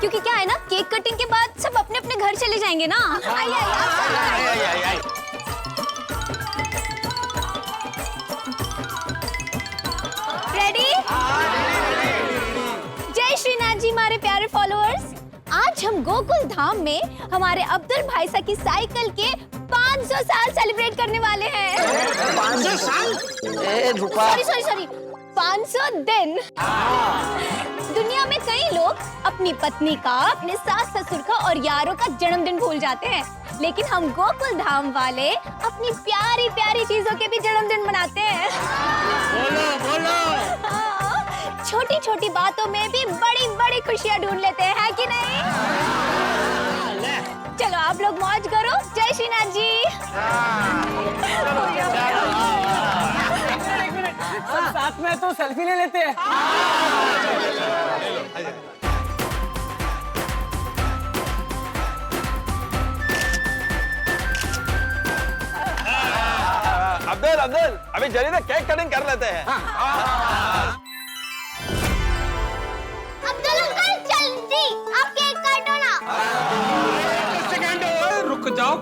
क्योंकि क्या है ना, केक कटिंग के बाद सब अपने अपने घर चले जाएंगे ना। रेडी? जय श्रीनाथ जी हमारे प्यारे फॉलोअर्स, आज हम गोकुल धाम में हमारे अब्दुल भाई साहब की साइकिल के 500 साल सेलिब्रेट करने वाले हैं। 500 साल? सॉरी 500 दिन। दुनिया में कई लोग अपनी पत्नी का, अपने सास ससुर का और यारों का जन्मदिन भूल जाते हैं, लेकिन हम गोकुल धाम वाले अपनी प्यारी प्यारी चीजों के भी जन्मदिन मनाते हैं। बोलो। छोटी छोटी बातों में भी बड़ी बड़ी खुशियाँ ढूंढ लेते हैं, है कि नहीं? चलो आप लोग मौज करो। जय श्रीनाथ जी। सब साथ में तो सेल्फी ले लेते हैं। अब्दुल, अभी जल्दी से केक कटिंग कर लेते हैं। अब्दुल अंकल जल्दी आप केक काटो ना। रुक जाओ।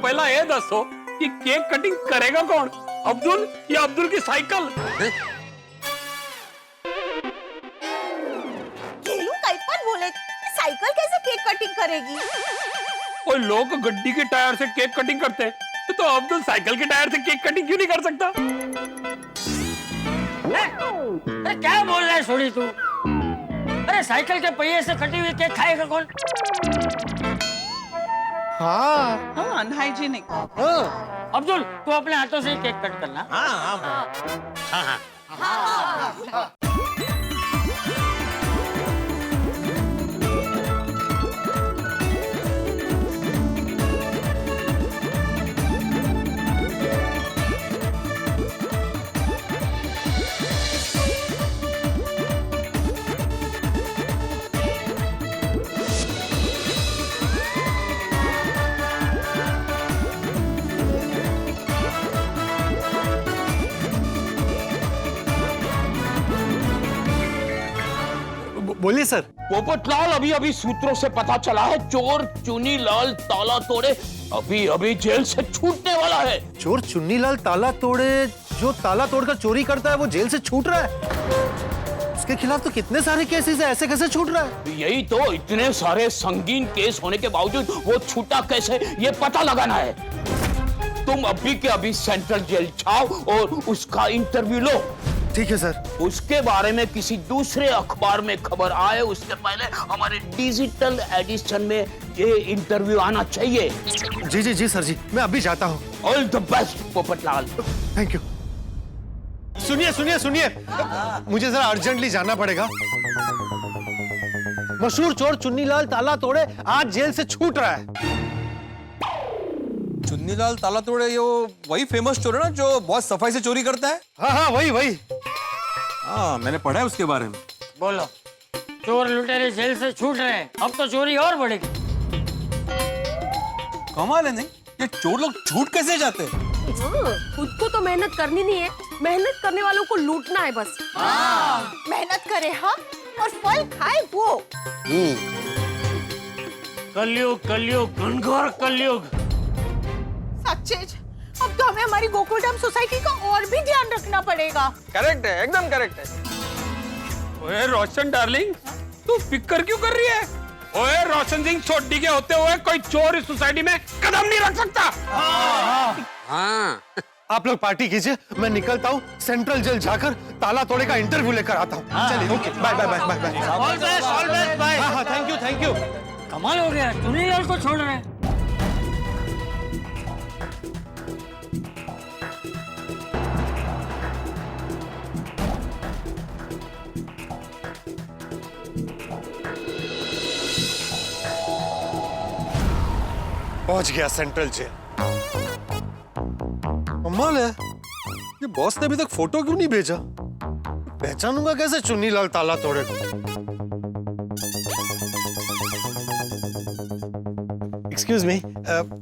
पहला ये दसो कि केक कटिंग करेगा कौन, अब्दुल या अब्दुल की साइकिल? बोले साइकिल कैसे केक कटिंग करेगी? और लोग गड्डी के टायर से केक कटिंग करते हैं, तो अब्दुल साइकिल के टायर से केक कटिंग क्यों नहीं कर सकता? अरे क्या बोल रहा है सोनी तू? अरे साइकिल के पहिए से कटी हुई केक खाएगा कौन? हाँ हाँ अनहाइजीनिक। अब्दुल तू अपने हाथों से केक कट करना। बोलिए सर। पोपटलाल, अभी अभी सूत्रों से पता चला है चोर चुनीलाल ताला तोड़े अभी अभी जेल से छूटने वाला है। चोर चुन्नीलाल ताला तोड़े जो ताला तोड़कर चोरी करता है वो जेल से छूट रहा है? उसके खिलाफ तो कितने सारे केसेस है, ऐसे कैसे छूट रहा है? यही तो, इतने सारे संगीन केस होने के बावजूद वो छूटा कैसे, ये पता लगाना है। तुम अभी के अभी सेंट्रल जेल जाओ और उसका इंटरव्यू लो। ठीक है सर। उसके बारे में किसी दूसरे अखबार में खबर आए उसके पहले हमारे डिजिटल एडिशन में ये इंटरव्यू आना चाहिए। जी जी जी सर जी, मैं अभी जाता हूँ। All the best Popatlal. Thank you. सुनिए सुनिए सुनिए, मुझे जरा अर्जेंटली जाना पड़ेगा। मशहूर चोर चुन्नीलाल ताला तोड़े आज जेल से छूट रहा है। चुन्नीलाल ताला तोड़े, ये वही फेमस चोर है ना जो बहुत सफाई से चोरी करता है? हाँ हाँ वही वही। हाँ मैंने पढ़ा है उसके बारे में। बोलो, चोर लुटेरे जेल से छूट रहे हैं, अब तो चोरी और बढ़ेगी। कमाल है नहीं, ये चोर लोग छूट कैसे जाते हैं? खुद को तो मेहनत करनी नहीं है, मेहनत करने वालों को लूटना है बस। मेहनत करे हाँ और फल खाए वो। कलयुग कलयुग घनघोर कलयुग। सच्चे अब तो हमें हमारी गोकुलधाम सोसाइटी का और भी ध्यान रखना पड़ेगा। करेक्ट है, एकदम करेक्ट है। ओए रोशन डार्लिंग, तू फिक्र क्यों कर रही है? ओए रोशन सिंह छोटी के होते हुए कोई चोर इस सोसाइटी में कदम नहीं रख सकता। हाँ आप लोग पार्टी कीजिए, मैं निकलता हूँ, सेंट्रल जेल जाकर ताला तोड़े का इंटरव्यू लेकर आता हूँ। चलिए okay, bye bye bye bye bye. All best bye. हाँ हाँ थैंक यू थैंक यू। कमाल हो गया, चुन्नीलाल को छोड़ रहे हैं। पहुंच गया सेंट्रल जेल। कमाल है, ये बॉस ने अभी तक फोटो क्यों नहीं भेजा? पहचानूंगा कैसे चुन्नीलाल ताला तोड़े को? एक्सक्यूज मी,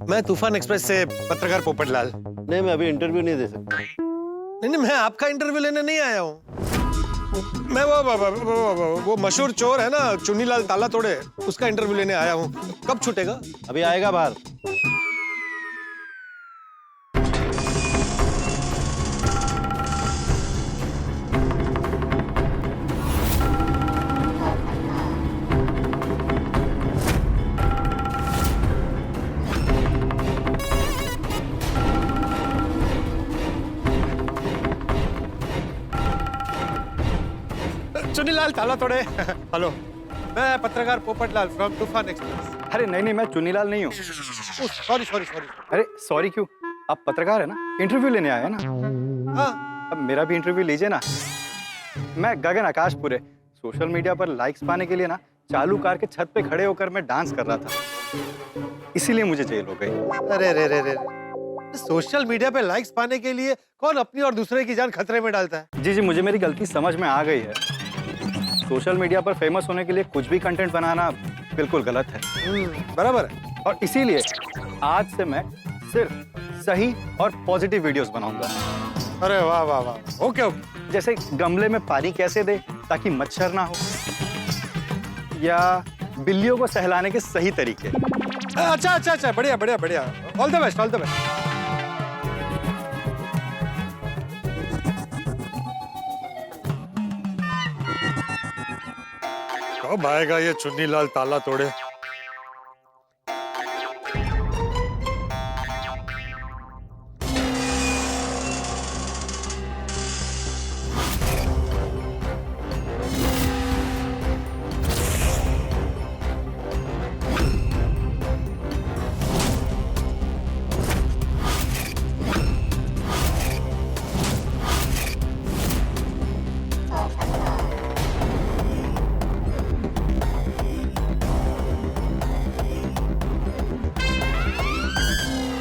मैं तूफान एक्सप्रेस से पत्रकार पोपटलाल। नहीं, मैं अभी इंटरव्यू नहीं दे सकता। नहीं मैं आपका इंटरव्यू लेने नहीं आया हूँ। मैं वो मशहूर चोर है ना चुन्नीलाल ताला तोड़े, उसका इंटरव्यू लेने आया हूँ। कब छूटेगा? अभी आएगा बाहर। चुन्नीलाल ताला तोड़े। हेलो, मैं पत्रकार पोपटलाल फ्रॉम तूफान एक्सप्रेस। अरे नहीं नहीं, मैं चुन्नीलाल नहीं हूँ। Sorry sorry sorry. अरे सॉरी क्यों? आप पत्रकार है ना, इंटरव्यू लेने आए हैं ना? हाँ। अब मेरा भी इंटरव्यू लीजिए ना। मैं गगन आकाशपुरे, सोशल मीडिया पर लाइक्स पाने के लिए ना चालू कार के छत पे खड़े होकर मैं डांस कर रहा था, इसीलिए मुझे जेल हो गई। अरे रे रे रे, सोशल मीडिया पे लाइक्स पाने के लिए कौन अपनी और दूसरे की जान खतरे में डालता है? जी जी, मुझे मेरी गलती समझ में आ गई है। सोशल मीडिया पर फेमस होने के लिए कुछ भी कंटेंट बनाना बिल्कुल गलत है। बराबर है। और इसीलिए आज से मैं सिर्फ सही और पॉजिटिव वीडियोस बनाऊंगा। अरे वाह वाह वाह, ओके ओके। जैसे गमले में पानी कैसे दे ताकि मच्छर ना हो, या बिल्लियों को सहलाने के सही तरीके। अच्छा अच्छा अच्छा, बढ़िया बढ़िया बढ़िया, all the best, all the best. कब आएगा ये चुन्नीलाल ताला तोड़े?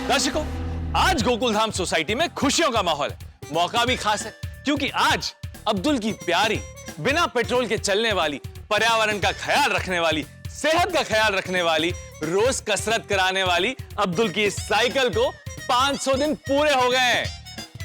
दर्शकों, आज गोकुलधाम सोसाइटी में खुशियों का माहौल है। मौका भी खास है क्योंकि आज अब्दुल की प्यारी, बिना पेट्रोल के चलने वाली, पर्यावरण का ख्याल रखने वाली, सेहत का ख्याल रखने वाली, रोज कसरत कराने वाली अब्दुल की इस साइकिल को 500 दिन पूरे हो गए हैं।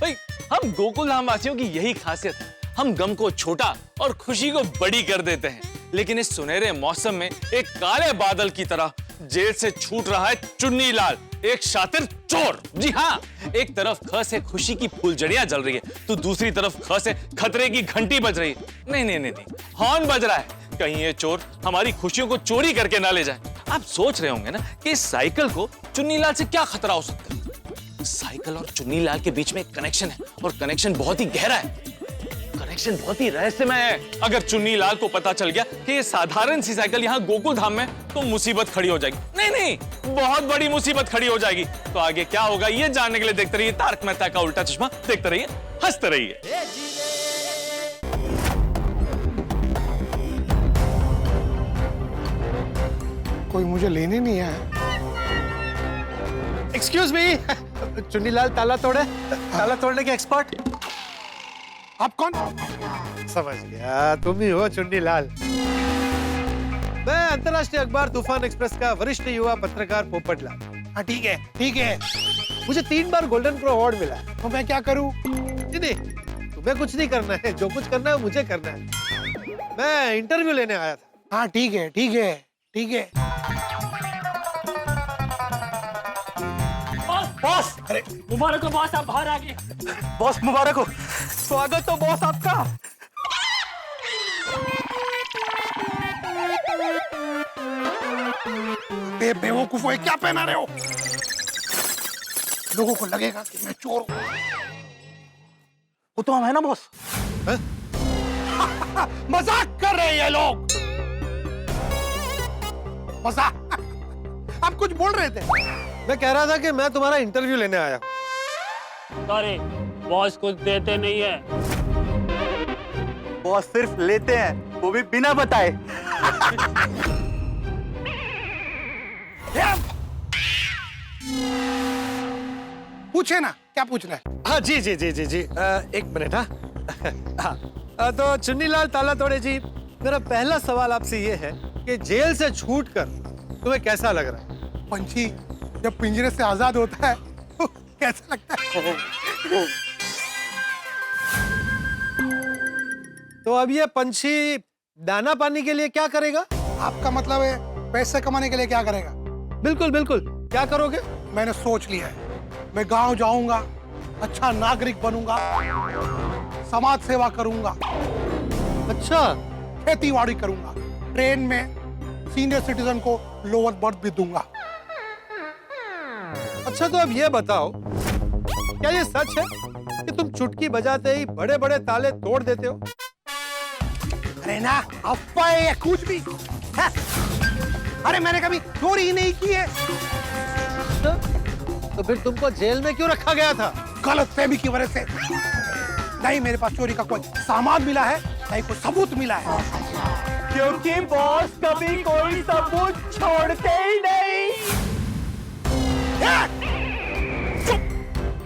भाई, हम गोकुलधाम वासियों की यही खासियत है, हम गम को छोटा और खुशी को बड़ी कर देते हैं। लेकिन इस सुनहरे मौसम में एक काले बादल की तरह जेल से छूट रहा है चुन्नीलाल, एक शातिर चोर। जी हाँ, एक तरफ ख से खुशी की फुलझड़ियां जल रही है तो दूसरी तरफ ख से खतरे की घंटी बज रही है। नहीं नहीं नहीं नहीं, हॉर्न बज रहा है, कहीं ये चोर हमारी खुशियों को चोरी करके ना ले जाए। आप सोच रहे होंगे ना कि इस साइकिल को चुन्नीलाल से क्या खतरा हो सकता है। साइकिल और चुन्नीलाल के बीच में एक कनेक्शन है और कनेक्शन बहुत ही गहरा है, कनेक्शन बहुत ही रहस्यमय है। अगर चुन्नीलाल को पता चल गया कि ये साधारण सी साइकिल यहाँ गोकुलधाम में, तो मुसीबत खड़ी हो जाएगी। नहीं नहीं, बहुत बड़ी मुसीबत खड़ी हो जाएगी। तो आगे क्या होगा ये जानने के लिए देखते रहिए तारक मेहता का उल्टा चश्मा, देखते रहिए, हंसते रहिए। कोई मुझे लेने नहीं आया। एक्सक्यूज मी, चुन्नीलाल ताला तोड़ने के एक्सपर्ट आप कौन? समझ गया, तुम ही हो चुन्नीलाल। मैं अंतर्राष्ट्रीय अखबार तूफान एक्सप्रेस का वरिष्ठ युवा पत्रकार पोपटलाल। हाँ ठीक है ठीक है, मुझे 3 बार गोल्डन क्रो अवार्ड मिला, तो मैं क्या करूं? नहीं, तुम्हें कुछ नहीं करना है, जो कुछ करना है मुझे करना है। मैं इंटरव्यू लेने आया था। हाँ ठीक है ठीक है ठीक है। बॉस, अरे मुबारक हो बॉस, आप बाहर आ गए। बॉस मुबारक हो। स्वागत हो बॉस आपका। बेवकूफो, क्या पहना रहे हो? लोगों को लगेगा कि मैं चोर हूं। वो तो हम है ना बॉस। मजाक कर रहे हैं ये लोग, मजाक। आप कुछ बोल रहे थे? मैं कह रहा था कि मैं तुम्हारा इंटरव्यू लेने आया। अरे बॉस कुछ देते नहीं है। बॉस सिर्फ लेते हैं, वो भी बिना बताए। पूछे ना, क्या पूछना है? हाँ जी जी जी जी जी, एक मिनट। हाँ, तो चुन्नीलाल ताला तोड़े जी, मेरा पहला सवाल आपसे ये है कि जेल से छूटकर तुम्हें कैसा लग रहा है? पंछी जब पिंजरे से आजाद होता है तो कैसा लगता है? तो अब ये पंछी दाना पानी के लिए क्या करेगा? आपका मतलब है पैसे कमाने के लिए क्या करेगा? बिल्कुल बिल्कुल, क्या करोगे? मैंने सोच लिया है, मैं गांव जाऊंगा, अच्छा नागरिक बनूंगा, समाज सेवा करूंगा। अच्छा, खेती-बाड़ी करूंगा, ट्रेन में सीनियर सिटीजन को लोअर बर्थ भी दूंगा। अच्छा, तो अब ये बताओ, क्या ये सच है कि तुम चुटकी बजाते ही बड़े-बड़े ताले तोड़ देते हो? अरे ना, अफ़वाह है कुछ भी। है? अरे मैंने कभी चोरी ही नहीं की है। तो फिर तुमको जेल में क्यों रखा गया था? गलतफहमी की वजह से। नहीं मेरे पास चोरी का कोई सामान मिला है, नहीं कोई सबूत मिला है। क्योंकि बॉस कभी कोई सबूत छोड़ते ही नहीं।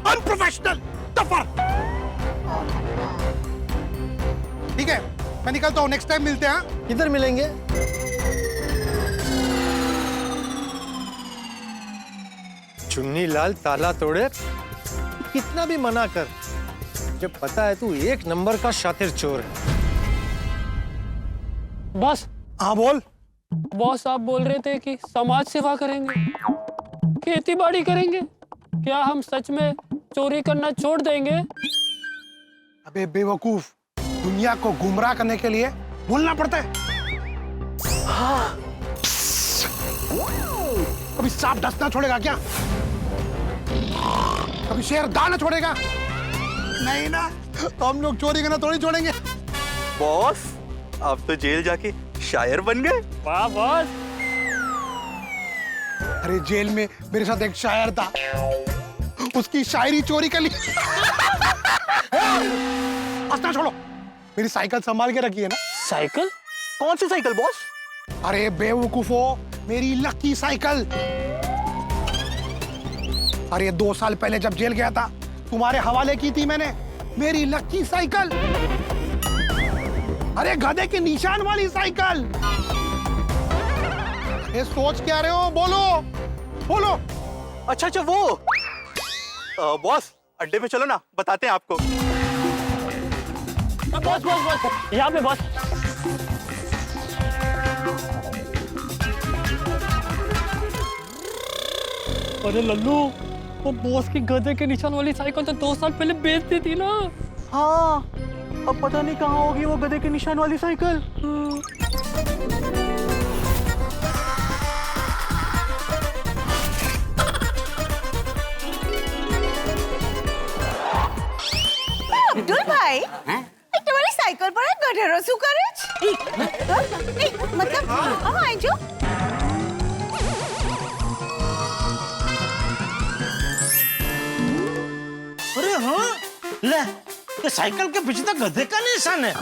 अनप्रोफेशनल, दफा। ठीक है, मैं निकलता हूँ, नेक्स्ट टाइम मिलते हैं। किधर मिलेंगे? चुन्नीलाल ताला तोड़े, कितना भी मना कर, जब पता है तू एक नंबर का शातिर चोर है। बॉस। हाँ बोल। बॉस आप बोल रहे थे कि समाज सेवा करेंगे, खेती बाड़ी करेंगे, क्या हम सच में चोरी करना छोड़ देंगे? अबे बेवकूफ, दुनिया को गुमराह करने के लिए बोलना पड़ता है। हाँ। कभी सांप डस ना छोड़ेगा क्या? कभी शेर दाल ना छोड़ेगा? नहीं ना, तो हम लोग चोरी करना थोड़ी छोड़ेंगे। बॉस आप तो जेल जाके शायर बन गए। वाह बॉस। अरे जेल में मेरे साथ एक शायर था, उसकी शायरी चोरी कर ली। हंसना छोड़ो, मेरी साइकिल संभाल के रखी है ना। साइकिल? कौन सी साइकिल बॉस? अरे बेवकूफो, मेरी लकी साइकिल। अरे 2 साल पहले जब जेल गया था, तुम्हारे हवाले की थी मैंने मेरी लकी साइकिल। अरे गधे के निशान वाली साइकिल। ये सोच क्या रहे हो? बोलो बोलो। अच्छा वो बॉस अड्डे पे चलो ना, बताते हैं आपको। बॉस बॉस बॉस यहाँ पे बॉस। अरे लल्लू, वो बॉस की गधे के निशान वाली साइकिल तो 2 साल पहले बेच दी थी ना। हाँ, अब पता नहीं कहाँ होगी वो गधे के निशान वाली साइकिल। અબ્દુલ ભાઈ તમારી સાયકલ પર ગધેડો શું કરે છે? મતલબ હા આજો अरे हाँ, ले ये साइकिल के पीछे तो गधे का निशान है।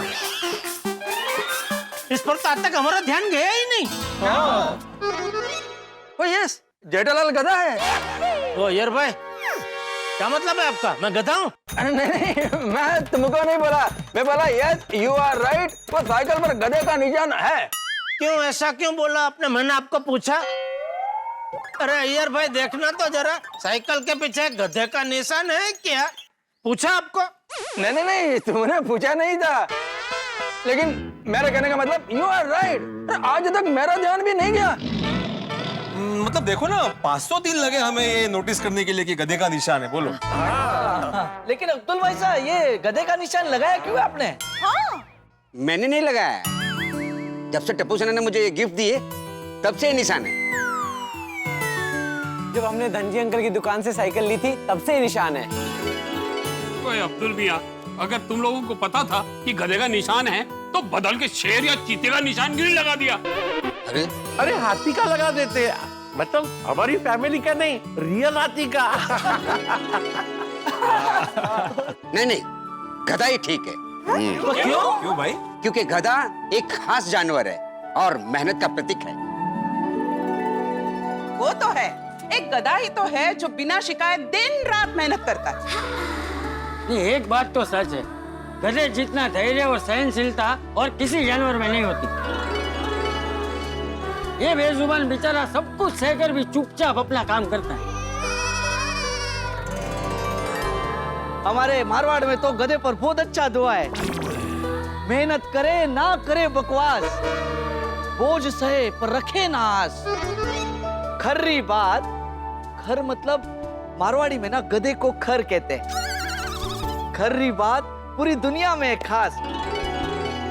इस पर तो आज तक हमारा ध्यान गया ही नहीं। ओ यस, जेठालाल गधा है। ओ यार भाई, क्या मतलब है आपका? मैं गधा हूँ? अरे नहीं, मैं तुमको नहीं बोला, मैं बोला यस यू आर राइट, वो साइकिल पर गधे का निशान है। क्यों ऐसा क्यों बोला आपने? मैंने आपको पूछा? अरे यार भाई देखना तो जरा, साइकिल के पीछे गधे का निशान है क्या? पूछा आपको? नहीं, तुमने पूछा नहीं था, लेकिन मेरे कहने का मतलब यू आर राइट। आज तक मेरा ध्यान भी नहीं गया। मतलब देखो ना, 500 दिन लगे हमें ये नोटिस करने के लिए कि गधे का निशान है। बोलो। लेकिन अब्दुल भाई साहब, ये गधे का निशान लगाया क्यों आपने? हाँ। मैंने नहीं लगाया, जब से टप्पू सेना ने मुझे ये गिफ्ट दिए तब से ये निशान है। जब हमने धनजी अंकल की दुकान से साइकिल ली थी तब से ये निशान है। ओए अब्दुल मियां, अगर तुम लोगों को पता था कि गधे का निशान है तो बदल के शेर या चीते का निशान क्यों नहीं लगा दिया? अरे हाथी का लगा देते, मतलब हमारी फैमिली का नहीं, रियल हाथी का। नहीं, गधा ही ठीक है। क्यों भाई? क्योंकि गधा एक खास जानवर है और मेहनत का प्रतीक है। वो तो है, एक गधा ही तो है जो बिना शिकायत दिन रात मेहनत करता है। ये एक बात तो सच है, गधे जितना धैर्य और सहनशीलता और किसी जानवर में नहीं होती। ये बेजुबान बेचारा सब कुछ सहकर भी चुपचाप अपना काम करता है। हमारे मारवाड़ में तो गधे पर बहुत अच्छा दुआ है, मेहनत करे ना करे बकवास, बोझ सहे पर रखे ना आस। खर्री बात, खर मतलब मारवाड़ी में ना गधे को खर कहते हैं। खर्री बात पूरी दुनिया में खास,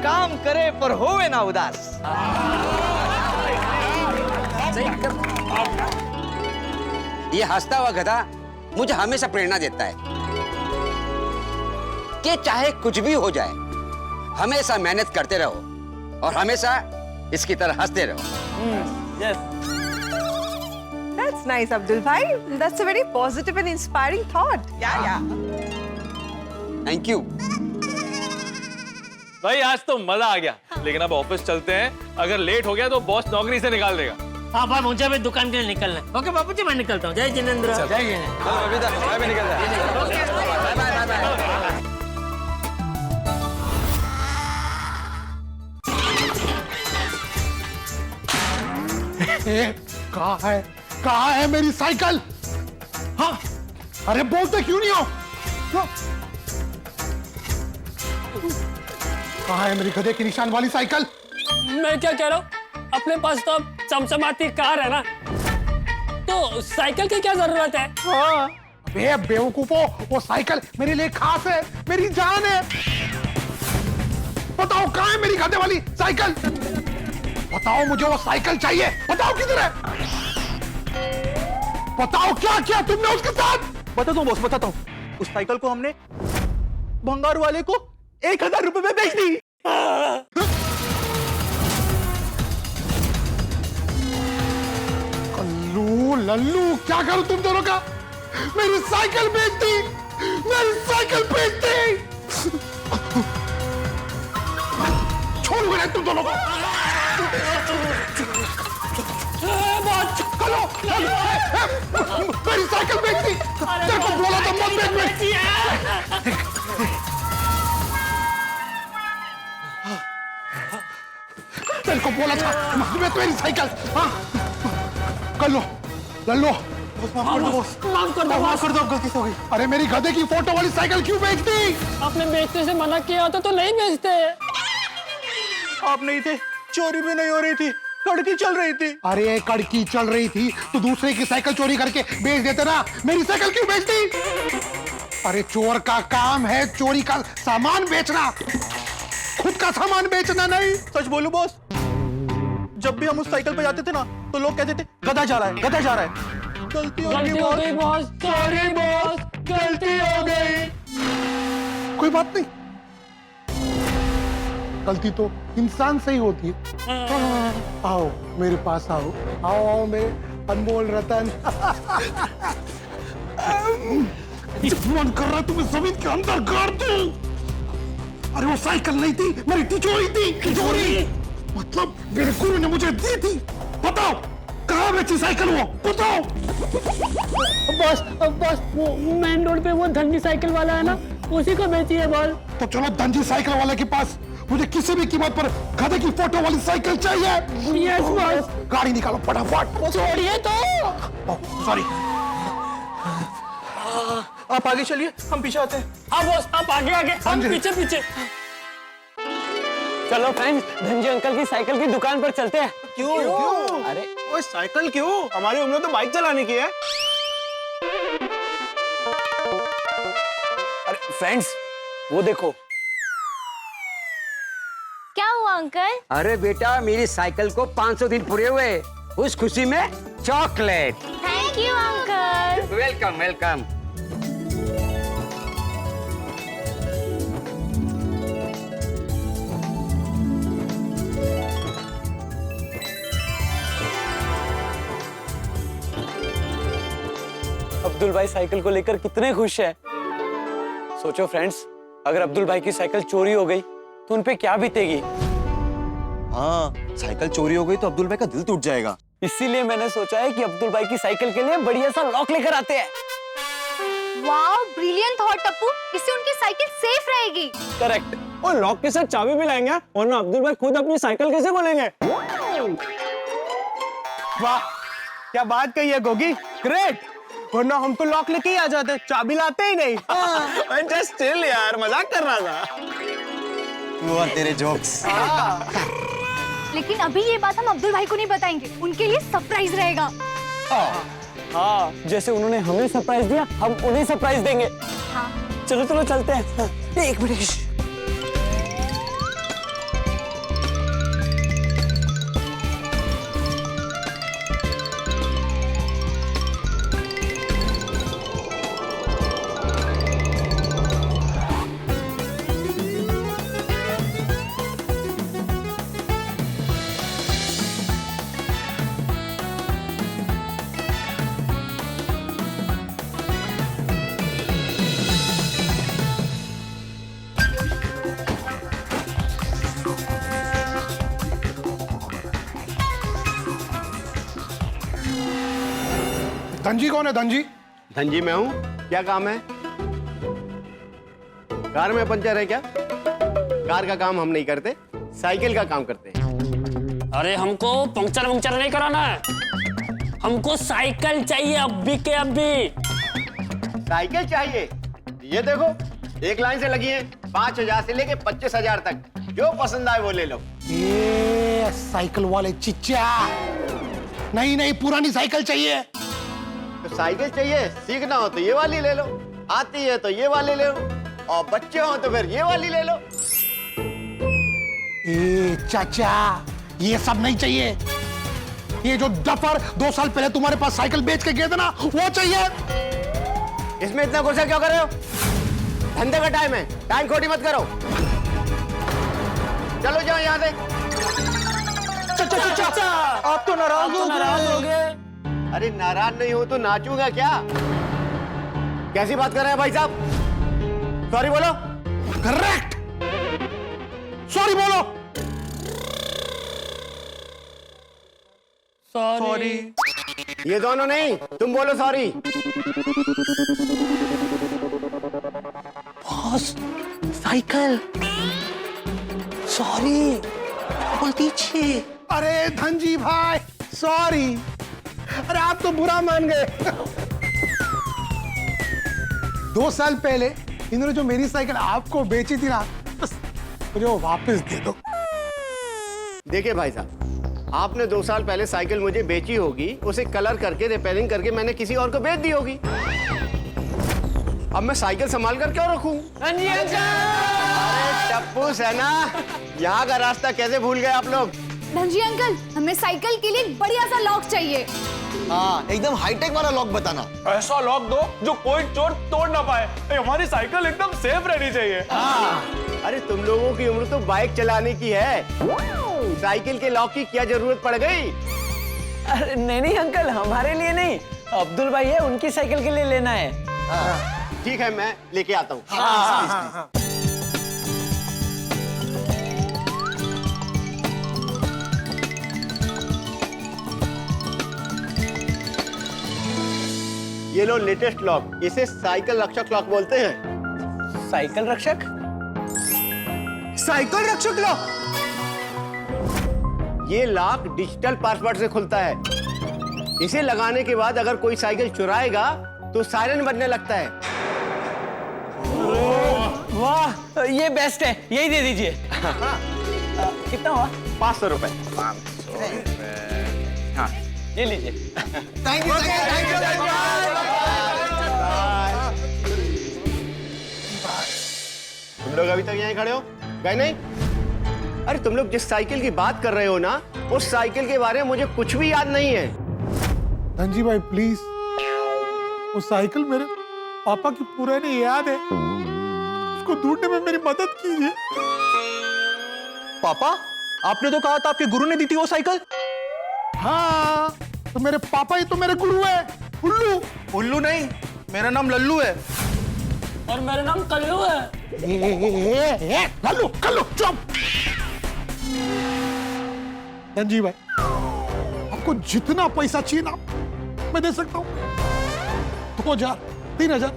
काम करे पर होवे ना उदास। ये हंसता हुआ गधा मुझे हमेशा प्रेरणा देता है कि चाहे कुछ भी हो जाए, हमेशा मेहनत करते रहो और हमेशा इसकी तरह हंसते रहो। That's nice, Abdul bhai. That's a very positive and inspiring thought. Yeah. Thank you. भाई आज तो मजा आ गया, लेकिन अब ऑफिस चलते हैं। अगर लेट हो गया तो बॉस नौकरी से निकाल देगा। हाँ भाई, मुझे भी दुकान के लिए निकलना है। ओके बाबूजी, मैं निकलता हूँ। जय जिनेंद्र। जय जिनेंद्र। मैं भी निकल कहाँ है मेरी साइकिल? हाँ, अरे बोलते क्यों नहीं हो? कहाँ है मेरी गधे के निशान वाली साइकिल? मैं क्या कह रहा हूँ, अपने पास तो अब चमचमाती कार है ना, तो साइकिल की क्या जरूरत है? हाँ। बे बेवकूफो, वो साइकिल मेरे लिए खास है, मेरी जान है। बताओ कहाँ है मेरी गधे वाली साइकिल? बताओ मुझे वो साइकिल चाहिए, बताओ किधर है? बताओ क्या किया तुमने उसके साथ? बताता हूँ बॉस, बताता हूँ। उस साइकिल को हमने भंगार वाले को 1000 रुपए में बेच दी। कल्लू लल्लू, क्या करूं तुम दोनों का? मेरी साइकिल बेच दी, मेरी साइकिल बेच दी। छोड़ूंगा नहीं तुम दोनों को। कलो, मेरी साइकिल बेच दी। तेरे को बोला तो मत बेच। तेरे को बोला था मत मेरी साइकिल। हाँ, कलो लल्लो, माफ कर दो, गलती हो गई। अरे मेरी गधे की फोटो वाली साइकिल क्यों बेच दी? आपने बेचने से मना किया होता तो नहीं बेचते। आप नहीं थे, चोरी भी नहीं हो रही थी, कड़की चल रही थी। अरे कड़की चल रही थी तो दूसरे की साइकिल चोरी करके बेच देते ना, मेरी साइकिल क्यों बेच दी? अरे चोर का काम है चोरी का सामान बेचना, खुद का सामान बेचना नहीं। सच बोलूं बॉस, जब भी हम उस साइकिल पे जाते थे ना तो लोग कहते थे गधा जा रहा है, गधा जा रहा है। गलती हो गई बॉस, सॉरी बॉस, गलती हो गई। कोई बात नहीं, गलती तो इंसान से ही होती है। आओ मेरे पास आओ, आओ आओ मेरे अनमोल रतन। मन कर रहा है तुम्हें जमीन के अंदर गाड़ दूं। अरे वो साइकिल नहीं थी, मेरी तिजोरी थी। तिजोरी मतलब मेरे गुरु ने मुझे दी थी। बताओ कहाँ बेची साइकिल वो, बताओ। बस वो मेन रोड पे वो धनजी साइकिल वाला है ना, उसी को बेची है बॉल। तो चलो धनजी साइकिल वाले के पास, मुझे किसी भी कीमत पर गधे की फोटो वाली साइकिल चाहिए। Yes boss. गाड़ी निकालो फटाफट। छोड़िए तो। सॉरी, आप आगे चलिए, हम पीछे आते हैं। हाँ बॉस, आप आगे आगे, हम पीछे पीछे। चलो फ्रेंड्स, धनजी अंकल की साइकिल की दुकान पर चलते हैं। क्यों? अरे ओए साइकिल क्यों? हमारी उम्र तो बाइक चलाने की है। अरे फ्रेंड्स, वो देखो। क्या हुआ अंकल? अरे बेटा, मेरी साइकिल को 500 दिन पूरे हुए, उस खुशी में chocolate. Thank you uncle. Welcome welcome. Abdul भाई साइकिल को लेकर कितने खुश हैं। सोचो फ्रेंड्स, अगर अब्दुल भाई की साइकिल चोरी हो गई तो उन पे क्या बीतेगी। हाँ, साइकिल चोरी हो गई तो अब्दुल भाई का दिल टूट जाएगा। इसीलिए मैंने सोचा है कि अब्दुल भाई की साइकिल के लिए बढ़िया सा लॉक लेकर आते हैं। वाओ, ब्रिलियंट थॉट टप्पू, इससे उनकी साइकिल सेफ रहेगी। करेक्ट। और लॉक के साथ चाबी भी लाएंगे, वरना अब्दुल भाई खुद अपनी साइकिल कैसे खोलेंगे। वाह, क्या बात कही है गोगी, ग्रेट। वरना हम तो लॉक लेके ही आ जाते, चाबी लाते ही नहीं। जस्ट चिल यार, मजाक कर रहा था। तू और तेरे जोक्स। लेकिन अभी ये बात हम अब्दुल भाई को नहीं बताएंगे, उनके लिए सरप्राइज रहेगा। हाँ, जैसे उन्होंने हमें सरप्राइज दिया, हम उन्हें सरप्राइज देंगे। हाँ। चलो चलो चलते हैं। एक मिनट। धनजी कौन है? धनजी? धनजी मैं हूँ, क्या काम है? कार में पंचर है क्या? कार का काम हम नहीं करते, साइकिल का काम करते हैं। अरे हमको पंक्चर वंक्चर नहीं कराना है, हमको साइकिल चाहिए अभी के अभी। साइकिल चाहिए? ये देखो, एक लाइन से लगी है, 5,000 से लेके 25,000 तक, जो पसंद आए वो ले लो। ये साइकिल वाले चिच्चा, नहीं नहीं पुरानी साइकिल चाहिए। तो साइकिल चाहिए, सीखना हो तो ये वाली ले लो, आती है तो ये वाली ले लो, और बच्चे हो तो फिर ये वाली ले लो। ए चाचा, ये सब नहीं चाहिए। ये जो डफर 2 साल पहले तुम्हारे पास साइकिल बेच के गए थे ना, वो चाहिए। इसमें इतना गुस्सा क्यों कर रहे हो? धंधे का टाइम है, टाइम खोटी मत करो। चलो जाओ यहाँ से। चाचा, आप तो नाराज हो गए। अरे नाराज नहीं हो तो नाचूंगा क्या? कैसी बात कर रहे हैं भाई साहब? सॉरी बोलो। करेक्ट, सॉरी बोलो। सॉरी। ये दोनों नहीं, तुम बोलो सॉरी। Boss, cycle. सॉरी बोल दीजिए। अरे धनजी भाई, सॉरी। अरे आप तो बुरा मान गए। 2 साल पहले इन्होंने जो मेरी साइकिल आपको बेची थी ना, मुझे वो वापस दे दो। देखिए भाई साहब, आपने 2 साल पहले साइकिल मुझे बेची होगी, उसे कलर करके रिपेयरिंग करके मैंने किसी और को बेच दी होगी। अब मैं साइकिल संभाल कर क्यों रखूं? अरे टप्पू सेना, यहाँ का रास्ता कैसे भूल गए आप लोग? धनजी अंकल, हमें साइकिल के लिए एक बढ़िया सा लॉक चाहिए। हाँ, एकदम हाईटेक वाला लॉक बताना। ऐसा लॉक दो जो कोई चोर तोड़ ना पाए। हमारी साइकिल एकदम सेफ रहनी चाहिए। हाँ। अरे तुम लोगों की उम्र तो बाइक चलाने की है, साइकिल के लॉक की क्या जरूरत पड़ गई? अरे नहीं अंकल, हमारे लिए नहीं, अब्दुल भाई है, उनकी साइकिल के लिए लेना है। ठीक है, मैं लेके आता हूँ। ये लो लेटेस्ट लॉक, इसे साइकिल रक्षक लॉक बोलते हैं। साइकिल रक्षक? साइकिल रक्षक लॉक? ये लॉक डिजिटल पासवर्ड से खुलता है। इसे लगाने के बाद अगर कोई साइकिल चुराएगा तो सायरन बजने लगता है। वाह, ये बेस्ट है, यही दे दीजिए। कितना हुआ? 500 रुपए। हाँ, ये लीजिए। Thank you. तुम लोग अभी तक यहीं खड़े हो, गए नहीं? अरे तुम लोग जिस साइकिल की बात कर रहे हो ना, उस साइकिल के बारे में मुझे कुछ भी याद नहीं है। धनजी भाई प्लीज, वो साइकिल मेरे पापा की पुरानी याद है, उसको ढूंढने में मेरी मदद कीजिए। पापा, आपने तो कहा था आपके गुरु ने दी थी वो साइकिल। हाँ, तो मेरे पापा ही तो मेरे गुरु है। उल्लू। उल्लू नहीं, मेरा नाम लल्लू है। और मेरा नाम कल्लू है। कल्लू, कल्लू, चुप। धनजी भाई, आपको जितना पैसा चाहिए ना मैं दे सकता हूँ, 2,000, 3,000,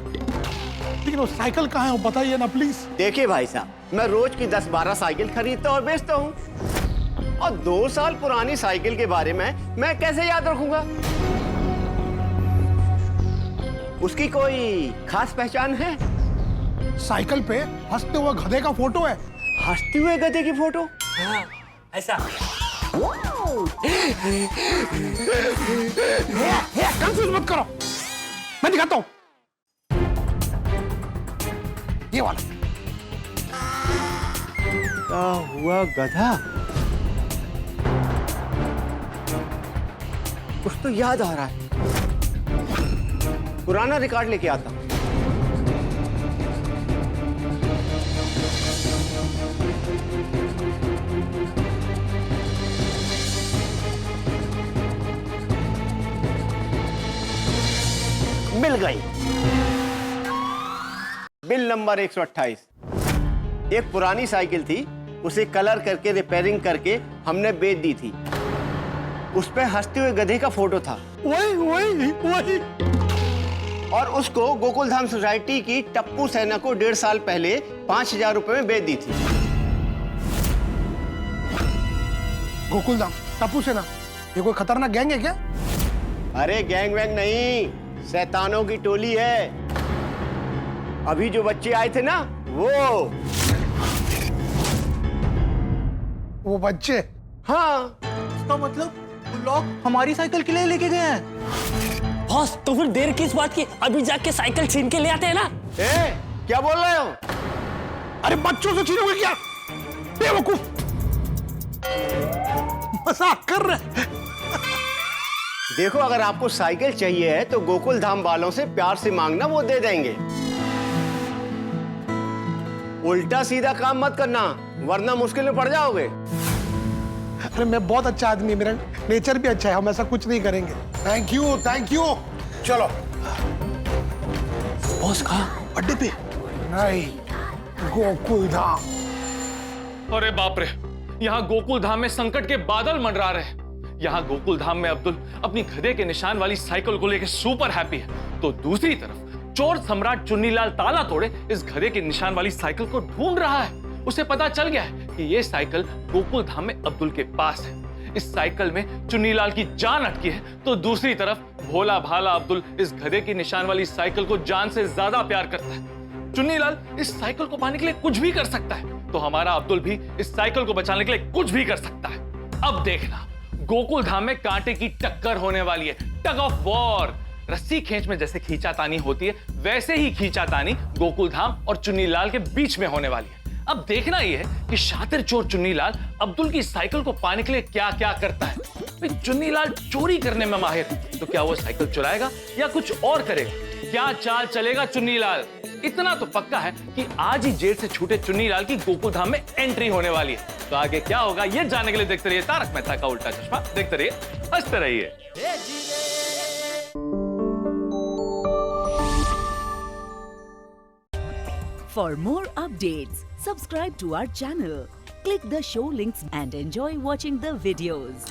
लेकिन वो साइकिल कहाँ है वो बताइए ना प्लीज। देखिए भाई साहब, मैं रोज की 10-12 साइकिल खरीदता और बेचता हूँ, और 2 साल पुरानी साइकिल के बारे में मैं कैसे याद रखूंगा? उसकी कोई खास पहचान है? साइकिल पे हंसते हुए गधे का फोटो है। हंसते हुए गधे की फोटो? हाँ, ऐसा। कंफ्यूज मत करो, मैं दिखाता हूं। ये वाला हुआ गधा। कुछ तो याद आ रहा है, पुराना रिकॉर्ड लेके आता हूं। मिल गई। Bill number 128। एक पुरानी साइकिल थी, उसे कलर करके रिपेयरिंग करके हमने बेच दी थी। उस पे हंसते हुए गधे का फोटो था। वही। और उसको गोकुलधाम सोसाइटी की टप्पू सेना को 1.5 साल पहले 5,000 रुपए में बेच दी थी। गोकुलधाम, टप्पू सेना, ये कोई खतरनाक गैंग है क्या? अरे गैंग वैंग नहीं, शैतानों की टोली है। अभी जो बच्चे आए थे ना, वो वो बच्चे? हाँ। इसका मतलब लोग हमारी साइकिल के लिए लेके गए हैं। बॉस तो फिर देर किस बात की, अभी जाके साइकिल छीन के ले आते हैं ना। क्या बोल रहे हो? अरे बच्चों से छीनोगे क्या? बेवकूफ, मजाक कर रहे। देखो, अगर आपको साइकिल चाहिए है तो गोकुल धाम वालों से प्यार से मांगना, वो दे देंगे। उल्टा सीधा काम मत करना, वरना मुश्किल में पड़ जाओगे। अरे मैं बहुत अच्छा आदमी, मेरा नेचर भी अच्छा है, हम ऐसा कुछ नहीं करेंगे। Thank you, thank you. चलो। बॉस कहाँ? अड्डे पे? नहीं, गोकुल धाम। अरे बाप रे, यहाँ गोकुल धाम में संकट के बादल मंडरा रहे हैं। यहाँ गोकुल धाम में अब्दुल अपनी गधे के निशान वाली साइकिल को लेकर सुपर हैप्पी है, तो दूसरी तरफ चोर सम्राट चुन्नीलाल ताला तोड़े इस गधे के निशान वाली साइकिल को ढूंढ रहा है। उसे पता चल गया है कि ये साइकिल गोकुल धाम में अब्दुल के पास है। इस साइकिल में चुन्नीलाल की जान अटकी है, तो दूसरी तरफ भोला भाला अब्दुल इस गधे की निशान वाली साइकिल को जान से ज्यादा प्यार करता है। चुन्नीलाल इस साइकिल को पाने के लिए कुछ भी कर सकता है, तो हमारा अब्दुल भी इस साइकिल को बचाने के लिए कुछ भी कर सकता है। अब देखना, गोकुल धाम में कांटे की टक्कर होने वाली है, टग ऑफ वॉर। रस्सी खींच में जैसे खींचातानी होती है, वैसे ही खींचातानी गोकुल धाम और चुन्नीलाल के बीच में होने वाली है। अब देखना यह है कि शातिर चोर चुन्नीलाल अब्दुल की साइकिल को पाने के लिए क्या क्या करता है। भाई चुन्नीलाल चोरी करने में माहिर है, तो क्या वो साइकिल चुराएगा या कुछ और करेगा? क्या चाल चलेगा चुन्नीलाल? इतना तो पक्का है कि आज ही जेल से छूटे चुन्नीलाल की गोकुल धाम में एंट्री होने वाली है। तो आगे क्या होगा ये जानने के लिए देखते रहिए तारक मेहता का उल्टा चश्मा। देखते रहिए, हंसते रहिए। For more updates, subscribe to our channel, click the show links and enjoy watching the videos.